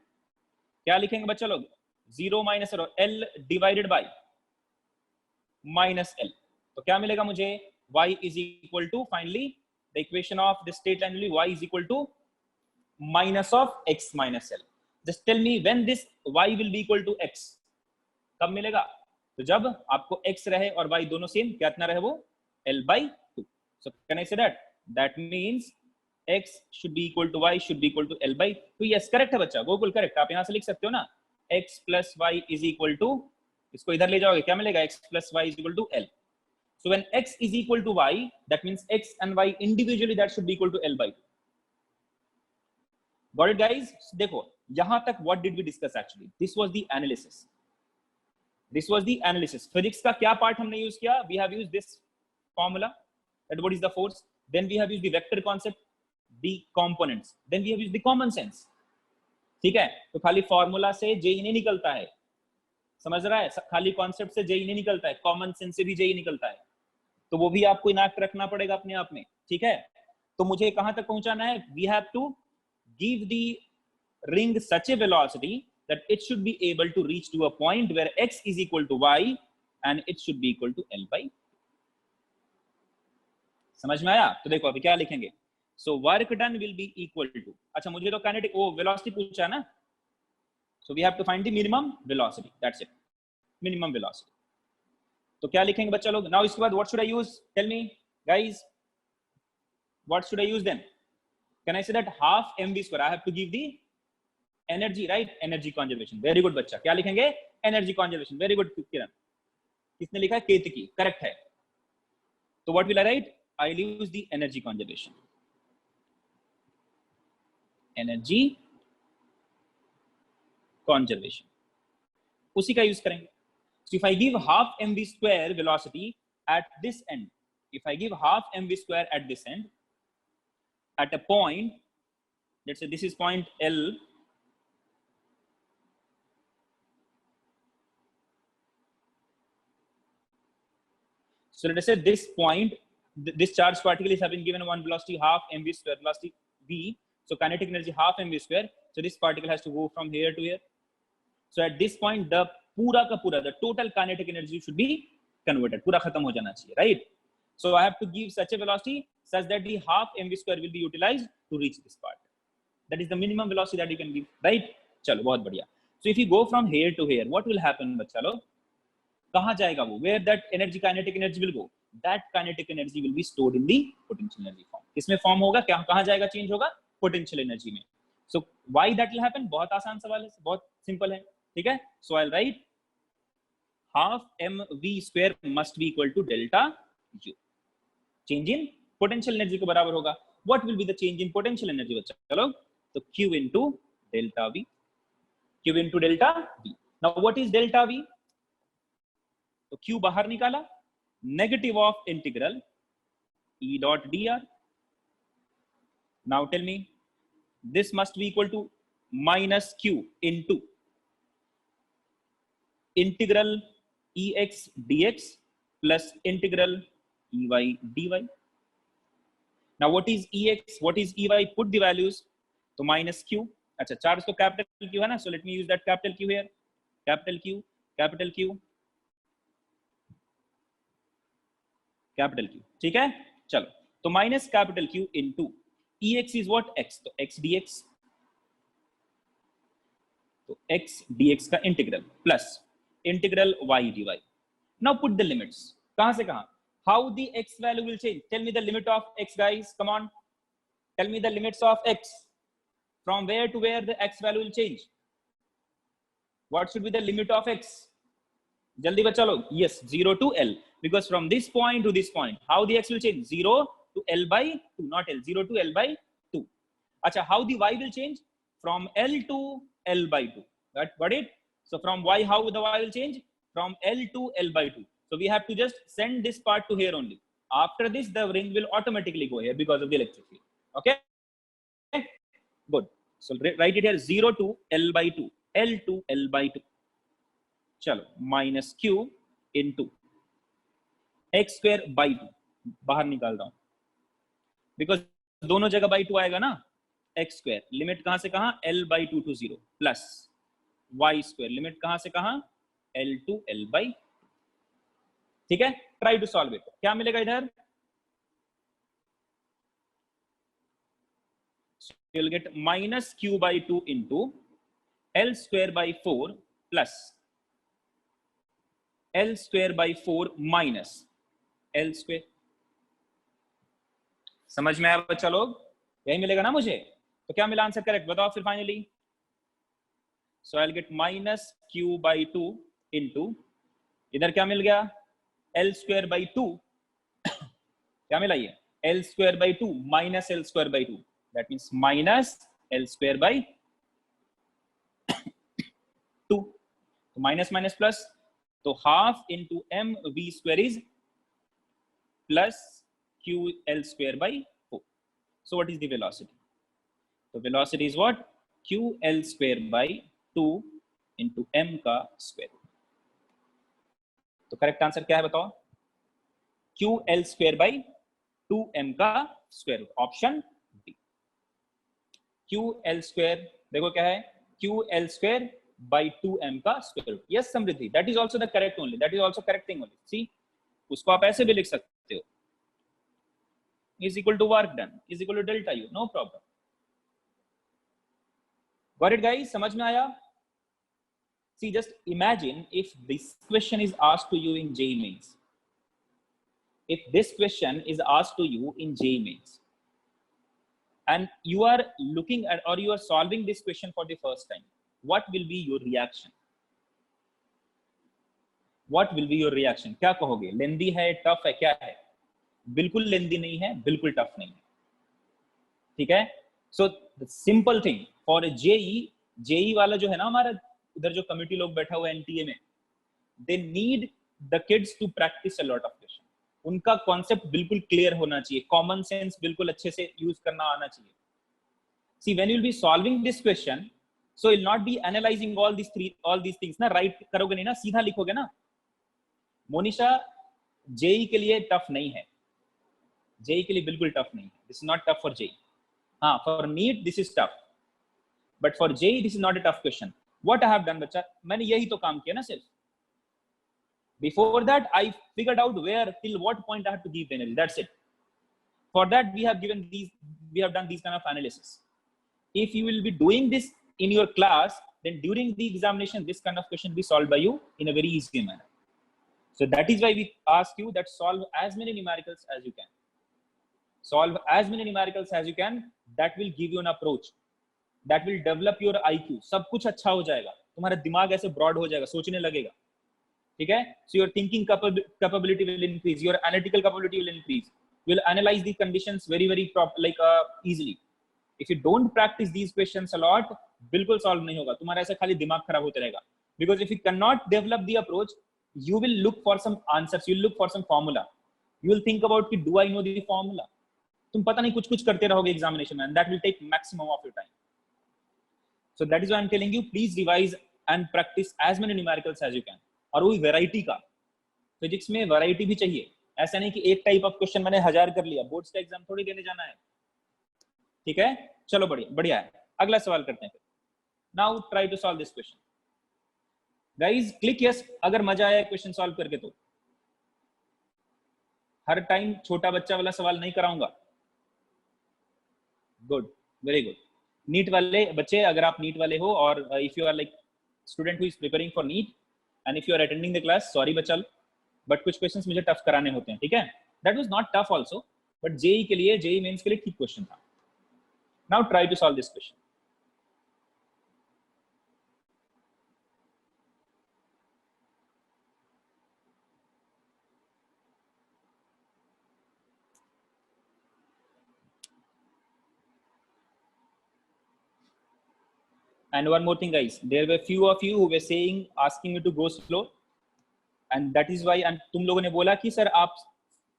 क्या लिखेंगे बच्चा लोग? 0 minus l divided by minus l. तो क्या मिलेगा मुझे? y is equal to, finally the equation of the straight line will be y is equal to minus of x minus l. Just tell me when this y will be equal to x. कब मिलेगा? तो जब आपको x रहे और y दोनों same, कितना रहे वो? l/2. So can I say that? That means x should be equal to y should be equal to l/2. Yes, correct है बच्चा. गोकुल correct. आप यहाँ से लिख सकते हो ना. x plus y is equal to, इसको इधर ले जाओगे, क्या मिलेगा? x plus y is equal to l. So when x is equal to y, that means x and y individually that should be equal to l/2. Got it, guys? देखो यहाँ तक what did we discuss actually? This was the analysis. This was the analysis. Physics का क्या part हमने use किया? We have used this formula, that what is the force. Then we have used the vector concept, the components. Then we have used the common sense. ठीक है? तो खाली formula से JEE नहीं निकलता है. समझ रहा है? खाली concept से JEE नहीं निकलता है. Common sense से भी JEE निकलता है. तो वो भी आपको इनाक्ट रखना पड़ेगा अपने आप में. ठीक है? तो मुझे कहां तक पहुंचाना है? We have to give the ring such a velocity that it should be able to reach to a point where x is equal to y and it should be equal to l/2. समझ में आया? तो देखो अभी क्या लिखेंगे. So work done will be equal to, अच्छा मुझे तो kinetic velocity पूछा है ना. So we have to find the minimum velocity. That's it. Minimum velocity. तो क्या लिखेंगे बच्चा लोग? Now इसके बाद what should I use? Tell me guys. What should I use then? Can I say that half mv square? I have to give the energy, right? Energy conservation. Very good बच्चा. क्या लिखेंगे? Energy conservation. Very good किरण. किसने लिखा है? केतकी. Correct है. तो what will I write? I'll use the energy conservation. Energy conservation. उसी का यूज करेंगे. So if I give half mv square velocity at this end, if I give half mv square at this end, at a point, let's say this is point L, so let us say this point, this charged particle is having given one velocity half mv square, velocity v, so kinetic energy half mv square, so this particle has to go from here to here. So at this point the पूरा का पूरा, the total kinetic energy should be converted, पूरा खत्म हो जाना चाहिए, right? So I have to give such a velocity such that the half mv square will be utilized to reach this part. That is the minimum velocity that you can give, right? चलो बहुत बढ़िया. So if you go from here to here, what will happen बच्चा लोग? कहाँ जाएगा वो? Where that energy, kinetic energy will go? That kinetic energy will be stored in the potential energy form. किसमें form होगा? क्या कहाँ जाएगा? Change होगा potential energy में. So why that will happen? बहुत आसान सवाल है, बहुत simple है, ठीक है? So I'll write half mv square must be equal to delta u. Change in potential energy को बराबर होगा. What will be the change in potential energy बच्चा? चलो तो q into delta v. q into delta v. Now what is delta v? तो q बाहर निकाला, negative of integral e dot dr. Now tell me, this must be equal to minus q into integral ex dx plus integral ey dy. Now what is ex, what is ey? Put the values. तो minus q. अच्छा charge तो capital q है ना, so let me use that capital Q here. Capital Q, capital Q, capital Q, ठीक है। चलो तो minus capital Q into EX is what x, तो x dx, तो x dx का integral plus integral y dy। Now put the limits, कहां से कहां, how the x value will change, tell me the limit of x guys, come on, tell me the limits of x, from where to where the x value will change, what should be the limit of x, जल्दी बच्चा लोग, yes 0 to L, because from this point to this point how the x will change, 0 to L by 2, not L, 0 to L by 2. Acha, how the y will change, from L to L by 2, got it. So from y, how the y will change, from L to L by 2. So we have to just send this part to here only, after this the ring will automatically go here because of the electric field, okay, good. So write it here, 0 to L by 2, L to L by 2, चलो minus Q into x square by 2, बाहर निकाल रहा हूं because दोनों जगह by 2 आएगा ना, x square limit कहां से कहां, L by 2 to 0, plus Y square limit कहां से कहां, L to L by 2, ठीक है। ट्राई टू सॉल्व इट, क्या मिलेगा इधर, you will get minus Q by 2 into L square by 4 plus L square by 4 minus L square, समझ में आया बच्चा लोग, यही मिलेगा ना मुझे, तो क्या मिला आंसर करेक्ट बताओ फिर finally. So I will get minus Q by 2 into, इधर क्या मिल गया, L square by 2, क्या मिला ये, L square by 2 minus L square by 2, that means minus L square by 2, तो माइनस माइनस प्लस, तो half into M V square is plus Q L square by 4. So what is the velocity, तो velocity is what, Q L square by 2 into M का square, तो correct answer क्या है बताओ, Q L square by 2 M का square, option D, Q L square, देखो क्या है, Q L square by 2m का square root, yes Samriddhi, that is also the correct only, that is also correct thing only, see उसको आप ऐसे भी लिख सकते हो, is equal to work done is equal to delta U, no problem, got it guys, समझ में आया। See just imagine if this question is asked to you in JEE Mains, if this question is asked to you in JEE Mains and you are looking at or you are solving this question for the first time, what will be your reaction, what will be your reaction, क्या कहोगे, लेंदी है, tough है, क्या है, बिल्कुल लेंदी नहीं है, बिल्कुल टफ नहीं है, ठीक है। So the simple thing for JEE वाला जो है ना हमारा इधर जो कमिटी लोग बैठा हुआ है NTA में, they need the kids to practice a lot of question, उनका कॉन्सेप्ट बिल्कुल क्लियर होना चाहिए, कॉमन सेंस बिल्कुल अच्छे से यूज करना आना चाहिए। See when you will be solving this question, so you'll not be analyzing all these things ना, राइट करोगे नहीं ना, सीधा लिखोगे ना। मोनिशा जेई के लिए टफ नहीं है, जेई के लिए बिल्कुल टफ नहीं है, this is not tough for JEE, हाँ for NEET this is tough, but for JEE this is not a tough question. What I have done बच्चा, मैंने यही तो काम किया ना सिर्फ, before that I figured out where till what point I have to give energy, that's it, for that we have done this kind of analysis. If you will be doing this in your class, then during the examination this kind of question will be solved by you in a very easy manner. So that is why we ask you that solve as many numericals as you can, solve as many numericals as you can, that will give you an approach, that will develop your IQ, सब कुछ अच्छा हो जाएगा, तुम्हारा दिमाग ऐसे broad हो जाएगा, सोचने लगेगा, ठीक है। So your thinking capability will increase, your analytical capability will increase, you will analyze the conditions very easily. If you don't practice these questions a lot, बिल्कुल सॉल्व नहीं होगा, तुम्हारा ऐसा खाली दिमाग खराब होता रहेगा, because if you cannot develop the approach, you will look for some answers, you will look for some formula, you will think about कि do I know the formula, तुम पता नहीं कुछ कुछ करते रहोगे एग्जामिनेशन में, and that will take maximum of your time. So that is why I'm telling you, please revise and practice as many numericals as you can. और वही वैरायटी का, फिजिक्स में वैरायटी भी चाहिए, ऐसा नहीं कि एक टाइप ऑफ क्वेश्चन मैंने 1000 कर लिया, बोर्ड्स का एग्जाम थोड़ी देने जाना है, ठीक है। चलो बढ़िया है, अगला सवाल करते हैं फिर। Now try to solve this question guys, click yes अगर मजा आया क्वेश्चन सॉल्व करके, तो हर टाइम छोटा बच्चा वाला सवाल नहीं कराऊंगा। Good, very good. नीट वाले बच्चे, अगर आप नीट वाले हो और if you are like student who is preparing for NEET and if you are attending the class, sorry बच्चा, बट कुछ क्वेश्चंस मुझे टफ कराने होते हैं, ठीक है। That was not tough also, but JEE के लिए, जेई मेंस के लिए ठीक क्वेश्चन था। Now try to solve this question. And one more thing, guys, there were few of you who were saying, asking me to go slow, and that is why, and तुम लोगों ने बोला कि sir आप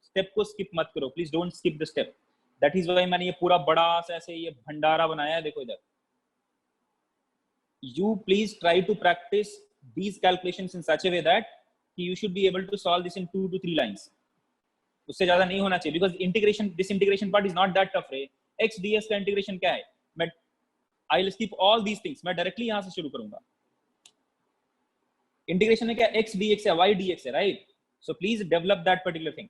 step को skip मत करो, please don't skip the step. That is why मैंने ये पूरा बड़ा सा ऐसे ये भंडारा बनाया है, देखो इधर। You please try to practice these calculations in such a way that you should be able to solve this in 2 to 3 lines. उससे ज्यादा नहीं होना चाहिए, because integration, this integration part is not that tough रे। x ds का integration क्या है? मैं I'll skip all these things, मैं डायरेक्टली यहां से शुरू करूंगा। इंटीग्रेशन में क्या x dx है, y dx है, right? So please develop that particular thing.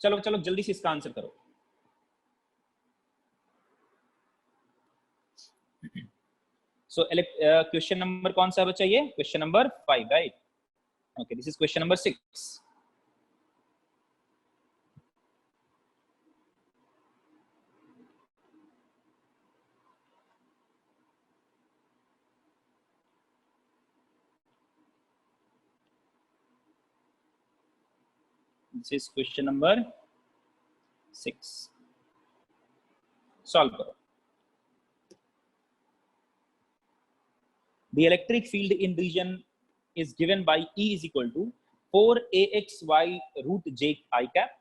चलो चलो जल्दी से इसका आंसर करो। सो क्वेश्चन नंबर कौन सा बच्चा? ये question number 5, right? Okay, this is question number 6। This is question number 6. Solve करो। The electric field in region is given by E is equal to 4axy root j I cap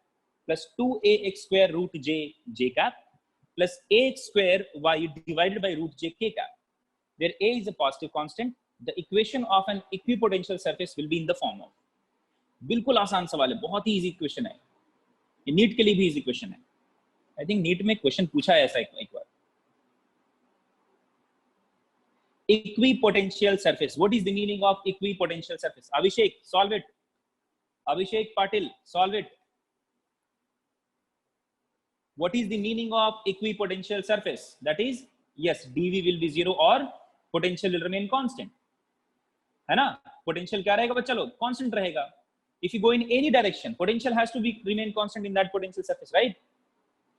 plus 2ax square root j j cap plus ax square y divided by root j k cap, where a is a positive constant. The equation of an equipotential surface will be in the form of। बिल्कुल आसान सवाल है, बहुत ही easy question है, ये NEET के लिए भी इजी क्वेश्चन है। आई थिंक नीट में क्वेश्चन पूछा है ऐसा एक बार। Equipotential surface, what is the meaning of equipotential surface? Abhishek, solve it. Abhishek Patil, solve it. What is the meaning of equipotential surface? That is, yes, dv will be 0 or potential will remain constant, है ना? Potential क्या रहेगा बच्चा लोग? Constant रहेगा। If you go in any direction, potential has to be remain constant in that potential surface, right?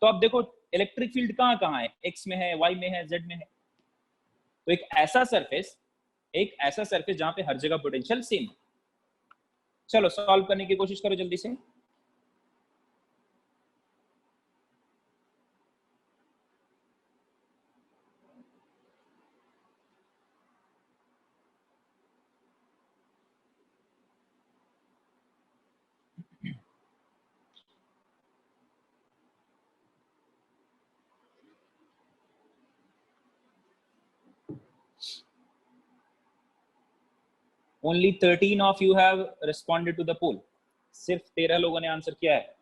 तो अब देखो इलेक्ट्रिक फील्ड कहाँ कहाँ है, x में है, y में है, z में है। तो एक ऐसा सरफेस जहां पे हर जगह पोटेंशियल सेम है। चलो सॉल्व करने की कोशिश करो जल्दी से। Only 13 of you have responded to the poll. सिर्फ 13 लोगों ने आंसर किया है।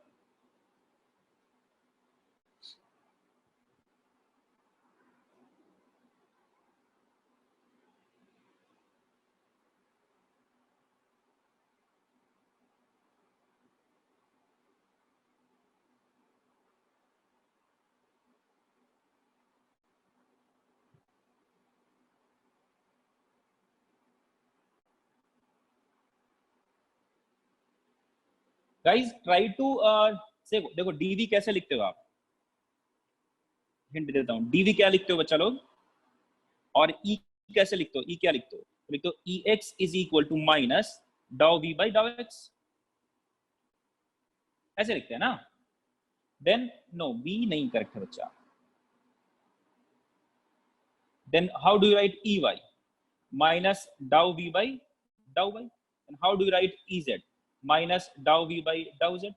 गाइस ट्राई टू देखो डीवी कैसे लिखते हो आप, हिंट देता हूं। डीवी क्या लिखते हो बच्चा लोग? और ई कैसे लिखते हो? ई क्या लिखते हो? लिखते हो E X is equal to minus dow V by dow X, ऐसे लिखते हैं ना? देन नो, बी नहीं करेक्ट है बच्चा। Then how do you write E Y? Minus dow V by dow Y. And how do you write E Z? Minus dow V by dow Z.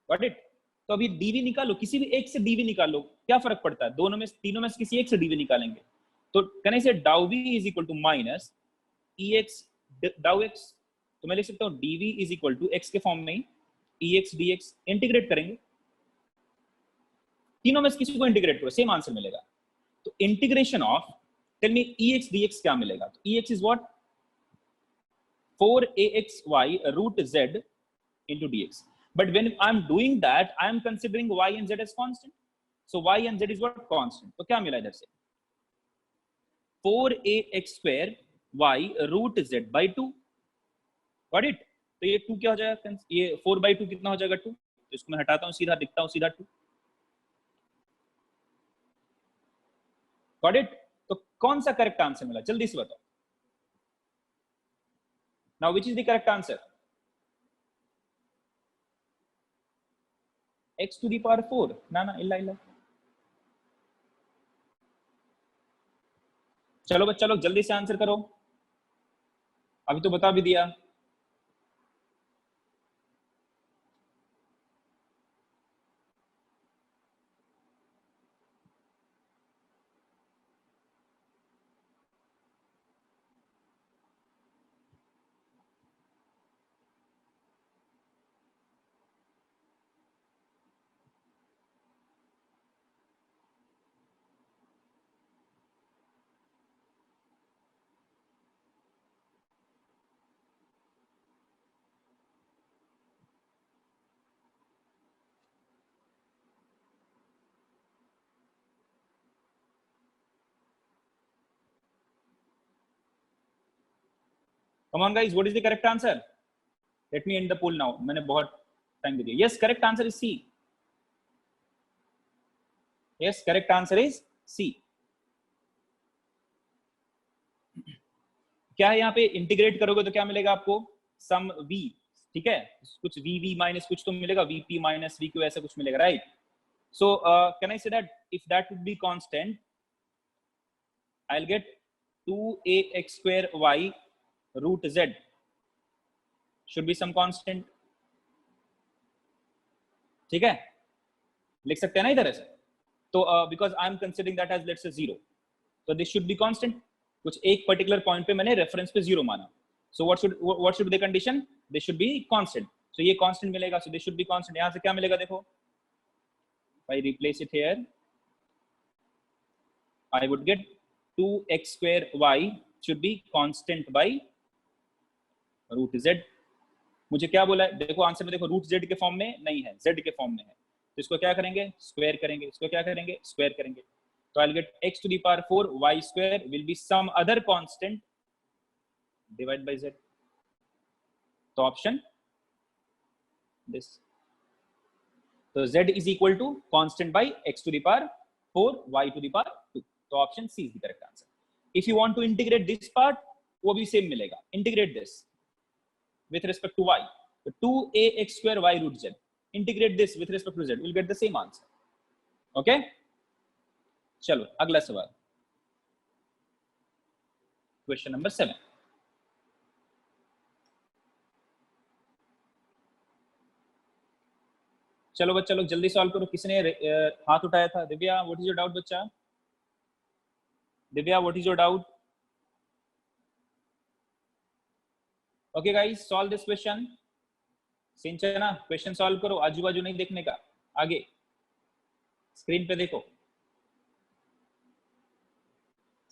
Got it? तो अभी DV निकालो, किसी भी एक से डीवी निकालो, क्या फर्क पड़ता है? दोनों में, तीनों में से किसी एक से डीवी निकालेंगे। तो कहने से डाउ V is equal to minus E X डाउ एक्स। तो मैं लिख सकता हूँ DV is equal to X के फॉर्म में ही E X D X. Integrate करेंगे, तीनों में से किसी को इंटीग्रेट करो, सेम आंसर मिलेगा। तो integration of, tell me E X D X क्या मिलेगा? तो E X is what? 4axy root z into dx. But when I'm doing that, I'm considering y and z as constant. So y and z is what? Constant. तो क्या मिला इधर से? 4ax square y root z by 2. Got it? तो ये 2 क्या हो जाएगा? ये 4/2 कितना हो जाएगा? 2. तो इसको मैं हटाता हूँ, सीधा दिखता हूँ, सीधा 2. Got it? तो कौन सा करेक्ट आंसर मिला? जल्दी से बताओ. Now which is the correct answer? x to the power 4. ना इल्ला इल्ला. चलो बच्चा लोग जल्दी से आंसर करो. अभी तो बता भी दिया. Come on guys, what is the correct answer? Let me end the poll now. मैंने बहुत टाइम दे दिया. Yes, correct answer is C. Yes, correct answer is C. क्या है यहाँ पे? इंटीग्रेट करोगे तो क्या मिलेगा आपको? सम v. ठीक है, कुछ v माइनस कुछ तो मिलेगा, vp माइनस vq ऐसा कुछ मिलेगा, right? So can I say that if that would be constant, I'll get 2ax square y root z should be some constant. ठीक है, लिख सकते हैं ना इधर ऐसे. तो because I'm considering that as let's say 0, so this should be constant. कुछ एक पर्टिकुलर पॉइंट पे मैंने रेफरेंस पे 0 माना. So what should be the condition? This should be constant. So ये constant मिलेगा. So this should be constant. यहाँ से क्या मिलेगा देखो. If I replace it here, I would get 2x square y should be constant by root z. मुझे क्या बोला है? देखो आंसर में देखो, रूट z के फॉर्म में नहीं है, z के फॉर्म में है. तो इसको क्या करेंगे? स्क्वायर करेंगे. इसको क्या करेंगे? स्क्वायर करेंगे. तो I'll get x to the power 4 y square will be some other constant divided by z. तो ऑप्शन this. तो z is equal to constant by x to the power 4 y to the power 2. तो option C is the correct answer. If you want to integrate this part, वो भी same मिलेगा. Integrate this with respect to y. So 2ax square y root z. Integrate this with respect to z. We'll get the same answer. Okay? चलो अगला सवाल. Question number 7. चलो बच्चा लोग जल्दी सॉल्व करो. किसने हाथ उठाया था? Divya, what is your doubt बच्चा? Divya, what is your doubt? Okay guys, solve this question. Sinchana, question solve करो. आजू बाजू नहीं देखने का, आगे स्क्रीन पे देखो.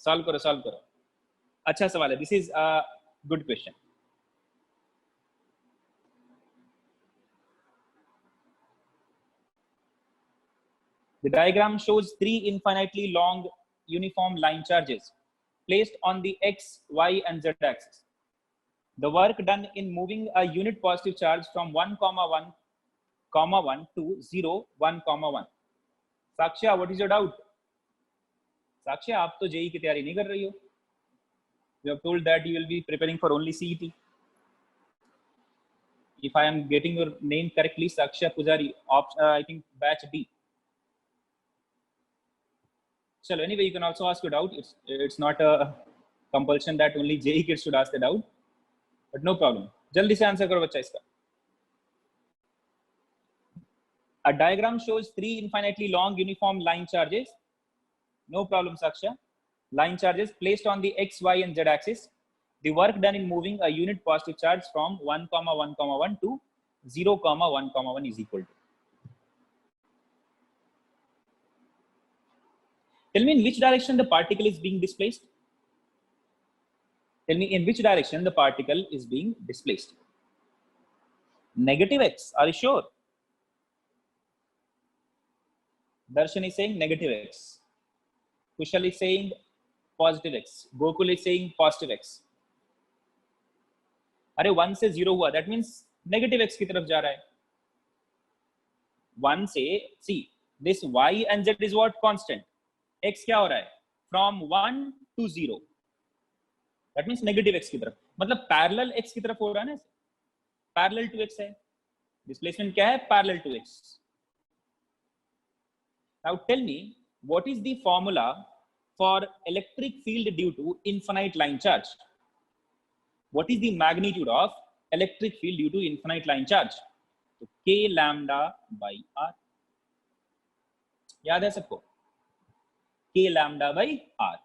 सॉल्व करो, सॉल्व करो. अच्छा सवाल है. This is a good question. The diagram shows 3 infinitely long uniform line charges placed on the x, y, and z axis. The work done in moving a unit positive charge from 1, 1 to 0, 1, 1. साक्ष्या, what is your doubt? साक्ष्या, आप तो JEE की तैयारी नहीं कर रही हो. You have told that you will be preparing for only CET. If I am getting your name correctly, Saksha Pujari, I think batch D. So anyway, you can also ask your doubt. It's not a compulsion that only JEE kids should ask the doubt, but no problem. जल्दी से answer करो बच्चा इसका. A diagram shows 3 infinitely long uniform line charges. No problem, Saksha. Line charges placed on the x, y, and z axis. The work done in moving a unit positive charge from 1, 1, 1 to 0, 1, 1 is equal to. Tell me in which direction the particle is being displaced. Tell me in which direction the particle is being displaced. Negative x. Are you sure? Darshan is saying negative x. Kushal is saying positive x. Gokul is saying positive x. अरे 1 से 0 हुआ, that means negative x की तरफ जा रहा है. 1 से, see this y and z is what? Constant. x क्या हो रहा है? From 1 to 0. That means negative x की तरफ. मतलब parallel x की तरफ हो रहा है ना? Parallel to x है. Displacement क्या है? Parallel to x. Now tell me, what is the formula for electric field due to infinite line charge? What is the magnitude of electric field due to infinite line charge? So k lambda by r. याद है सबको? K lambda by r.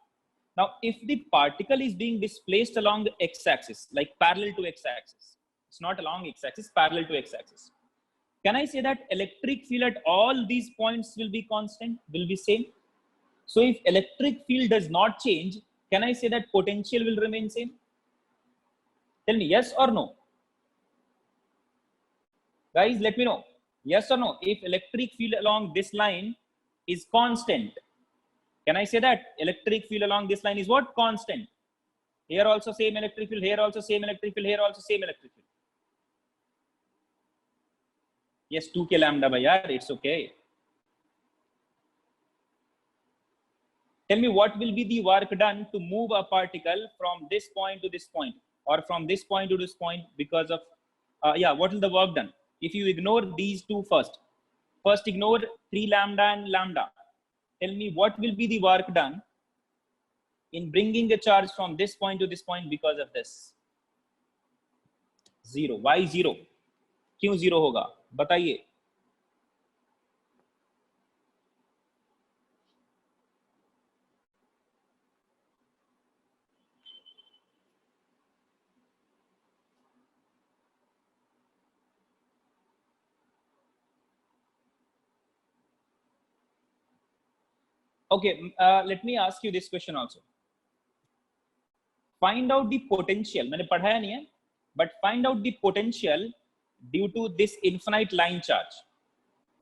Now, if the particle is being displaced along the x-axis, like parallel to x-axis, it's not along x-axis, parallel to x-axis. Can I say that electric field at all these points will be constant, will be same? So if electric field does not change, can I say that potential will remain same? Tell me yes or no. Guys, let me know. Yes or no. If electric field along this line is constant, can I say that electric field along this line is what? Constant. Here also same electric field, here also same electric field, here also same electric field. Yes, 2k lambda by r, it's okay. Tell me what will be the work done to move a particle from this point to this point, or from this point to this point because of, what is the work done? If you ignore these two first ignore 3 lambda and lambda. Tell me what will be the work done in bringing the charge from this point to this point because of this? 0. Why 0? क्यों 0 होगा? बताइए. Okay, let me ask you this question also. Find out the potential. मैंने पढ़ाया नहीं है, but find out the potential due to this infinite line charge.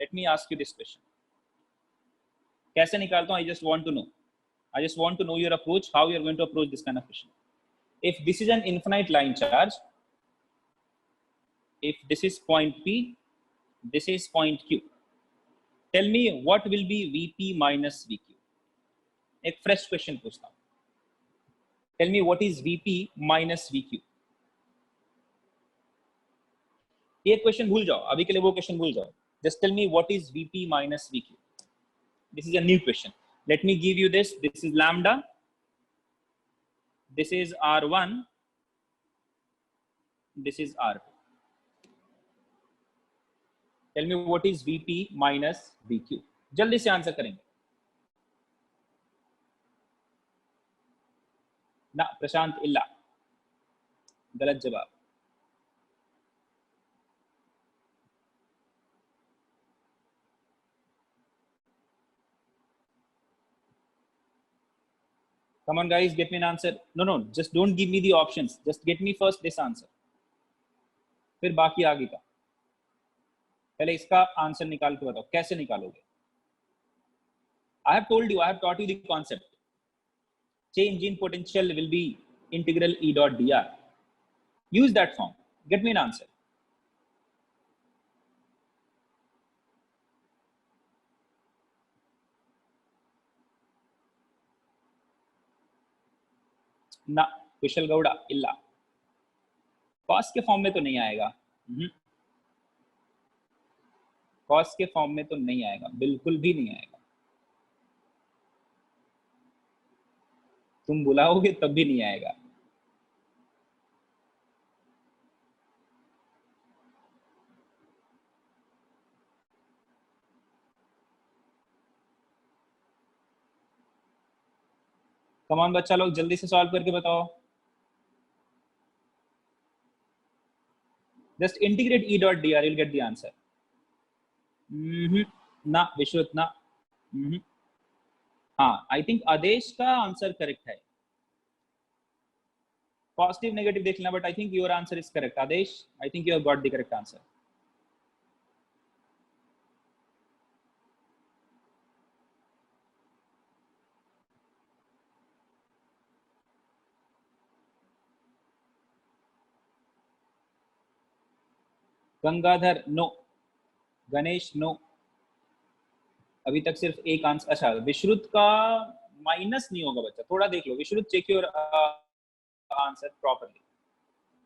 Let me ask you this question. कैसे निकालता हूँ? I just want to know. I just want to know your approach, how you are going to approach this kind of question. If this is an infinite line charge, if this is point P, this is point Q. Tell me what will be Vp minus Vq. एक fresh question पूछता हूँ. Tell me what is Vp minus Vq. ये question भूल जाओ, अभी के लिए वो क्वेश्चन भूल जाओ. Just tell me what is Vp minus Vq. This is a new question. Let me give you this. This is lambda. This is R1. This is R2. Tell me what is Vp minus Vq. जल्दी से answer करेंगे. ना, प्रशांत इल्ला. गलत जवाब. Come on guys, get me an answer. No, just don't give me the options. Just get me first this answer. फिर बाकी आगे का. पहले इसका आंसर निकाल के बताओ, कैसे निकालोगे? I have told you, I have taught you the concept. Change in potential will be integral E dot dr. Use that form. Get me an answer. ना, कुशल गौड़ा इल्ला. कॉस के फॉर्म में तो नहीं आएगा. कॉस के फॉर्म में तो नहीं आएगा, बिल्कुल भी नहीं आएगा. तुम बुलाओगे तब भी नहीं आएगा. कमान बच्चा लोग जल्दी से सॉल्व करके बताओ. Just integrate E dot dr, you'll get the answer. ना विश्वत ना. हाँ, I think आदेश का आंसर करेक्ट है. पॉजिटिव नेगेटिव देख लेना, but I think your answer is correct Adesh. I think you have got the correct answer. Gangadhar no, Ganesh no, अभी तक सिर्फ एक आंसर. अच्छा, विश्रुत का माइनस नहीं होगा बच्चा, थोड़ा देख लो. Vishrut check your answer properly,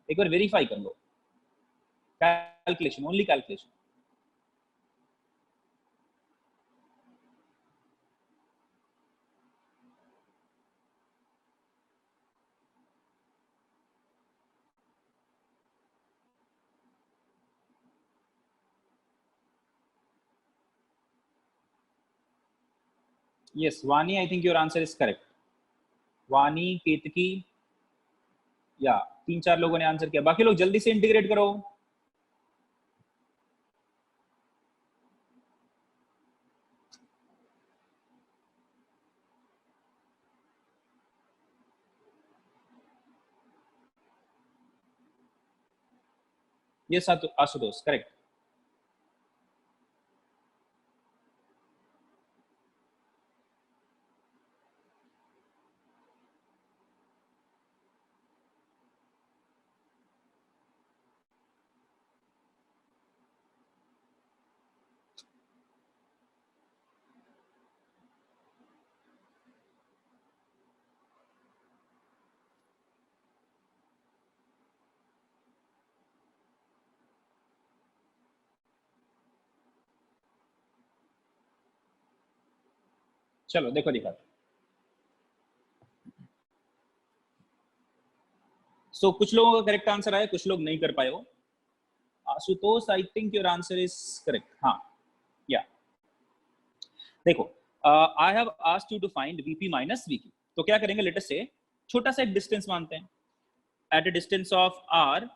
एक बार वेरीफाई कर लो. Calculation, only calculation. Yes, Vani, I think your answer is correct. वानी, केतकी, या 3-4 लोगों ने आंसर किया. बाकी लोग जल्दी से इंटीग्रेट करो. Yes, Ashutosh, correct. चलो देखो दिखा. सो कुछ लोगों का करेक्ट आंसर आया, कुछ लोग नहीं कर पाए हो. Ashutosh, I think your answer is correct. हाँ, या देखो, I have asked you to find VP minus VQ. तो क्या करेंगे, लेट अस से छोटा सा एक डिस्टेंस मानते हैं. At a distance of R,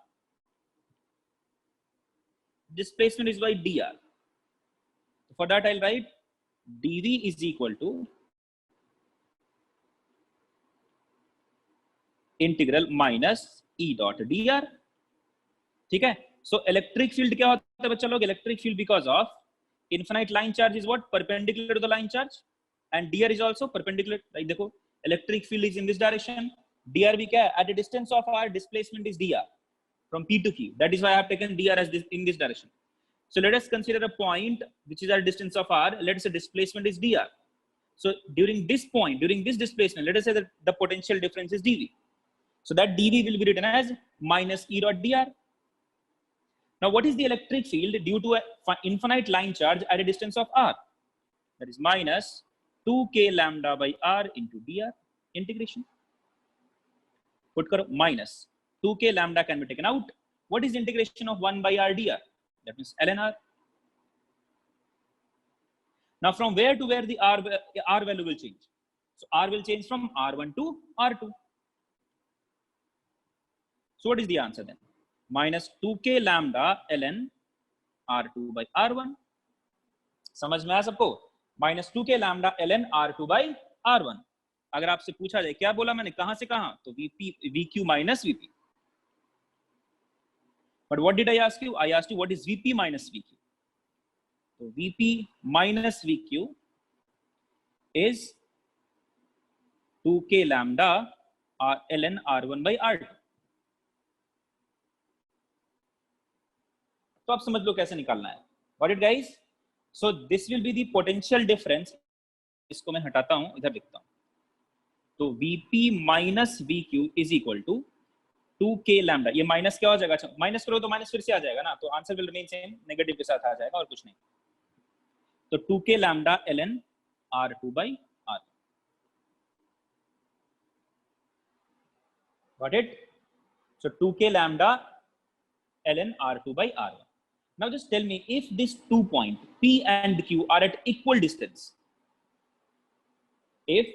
displacement is by dr. For that I'll write dv is equal to integral minus e dot dr. ठीक है. सो इलेक्ट्रिक फील्ड क्या होता है बच्चा लोग? Electric field because of infinite line charge is what? Perpendicular to the line charge, and dr is also perpendicular. Right, देखो electric field is in this direction, dr भी क्या है? At the distance of R displacement is dr from p to q. That is why I have taken dr as this in this direction. So let us consider a point which is at a distance of r. Let us say displacement is dr. So during this point, during this displacement, let us say that the potential difference is dv. So that dv will be written as minus e dot dr. Now what is the electric field due to an infinite line charge at a distance of r? That is minus 2k lambda by r into dr. Integration. Put karo minus 2k lambda can be taken out. What is the integration of 1 by r dr? That means ln r. Now from where to where the r value will change? So r will change from r1 to r2. So what is the answer then? Minus 2k lambda ln r2 by r1. समझ में आया सबको? Minus 2k lambda ln r2 by r1. अगर आपसे पूछा जाए क्या बोला मैंने, कहां से कहां, तो vq minus vp. But what did I ask you? I asked you what is vp minus vq. So vp minus vq is 2k lambda ln r1 by r2. तो आप समझ लो कैसे निकालना है. Got it guys? So this will be the potential difference. इसको मैं हटाता हूं, इधर लिखता हूं. तो vp minus vq is equal to 2k lambda. ये माइनस क्या हो जाएगा? माइनस करो तो माइनस फिर से आ जाएगा ना, तो answer will remain same, negative के साथ आ जाएगा और कुछ नहीं. तो 2k lambda ln r2 by r. Got it? So 2k lambda ln r2 by r1. Now just tell me, if this 2 point p and q are at equal distance, if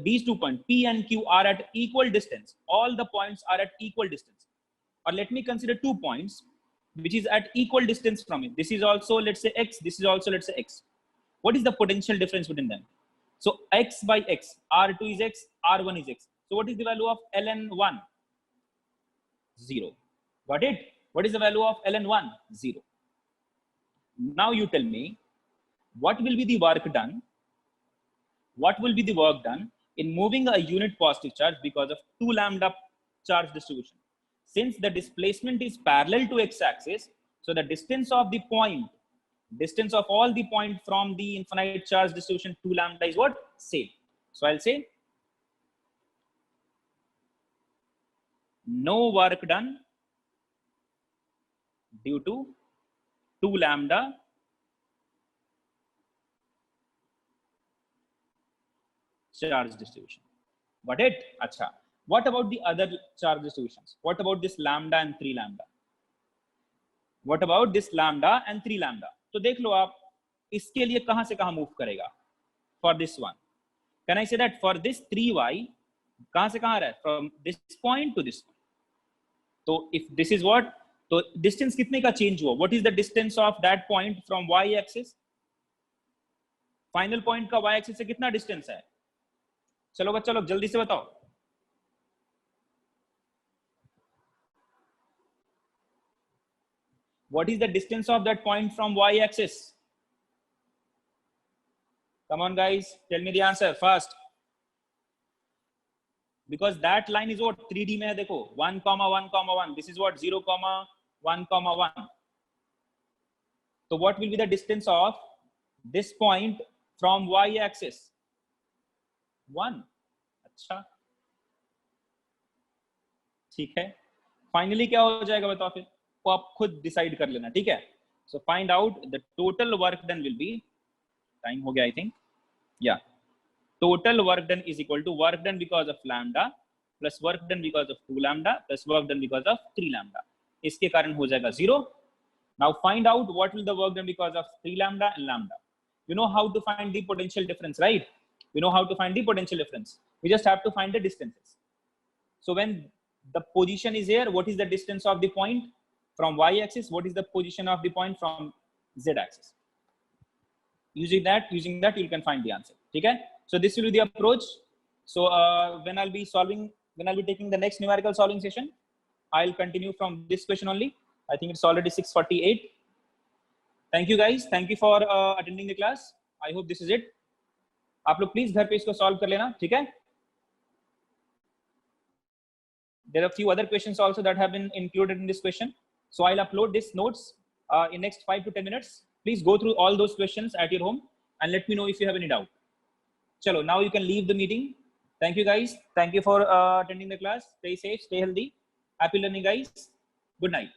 these 2 points p and q are at equal distance, all the points are at equal distance, or let me consider 2 points which is at equal distance from it. This is also, let's say x, this is also, let's say x. What is the potential difference between them? So x by x, r2 is x, r1 is x. So what is the value of ln1? 0. Got it? What is the value of ln1? 0. Now you tell me, what will be the work done? What will be the work done in moving a unit positive charge because of 2 lambda charge distribution? Since the displacement is parallel to x-axis, so the distance of the point, distance of all the point from the infinite charge distribution 2 lambda is what? Same. So I'll say no work done due to 2 lambda charge distribution. Got it? Acha. What about the other charge distributions? What about this lambda and 3 lambda? What about this lambda and 3 lambda? तो देख लो आप इसके लिए कहां से कहां move करेगा? For this one, can I say that for this 3y कहां से कहां आ रहा है? From this point to this point. तो if this is what, तो distance कितने का change हुआ? What is the distance of that point from y axis? Final point का y axis से कितना distance है? चलो बच्चा लोग जल्दी से बताओ. What is the distance of that point from y axis? Come on guys, tell me the answer first. Because that line is what 3D में है देखो 1, 1, 1. This is what 0, 1, 1. So what will be the distance of this point from y axis? 1. अच्छा ठीक है. Finally क्या हो जाएगा बताओ फिर? वो आप खुद डिसाइड कर लेना. ठीक है. So find out the total work done will be, time हो गया I think. Yeah. Total work done is equal to work done because of lambda plus work done because of 2 lambda plus work done because of 3 lambda. इसके कारण हो जाएगा 0. Now find out what will the work done because of 3 lambda and lambda. You know how to find the potential difference, right? You know how to find the potential difference. We just have to find the distances. So when the position is here, what is the distance of the point from y-axis? What is the position of the point from z-axis? Using that, you can find the answer. Okay? So this will be the approach. So when I'll be taking the next numerical solving session, I'll continue from this question only. I think it's already 6:48. Thank you guys. Thank you for attending the class. I hope this is it. आप लोग please घर पे इसको solve कर लेना. ठीक है? There are a few other questions also that have been included in this question. So I'll upload these notes in next 5 to 10 minutes. Please go through all those questions at your home and let me know if you have any doubt. Chalo, now you can leave the meeting. Thank you guys. Thank you for attending the class. Stay safe, stay healthy. Happy learning guys. Good night.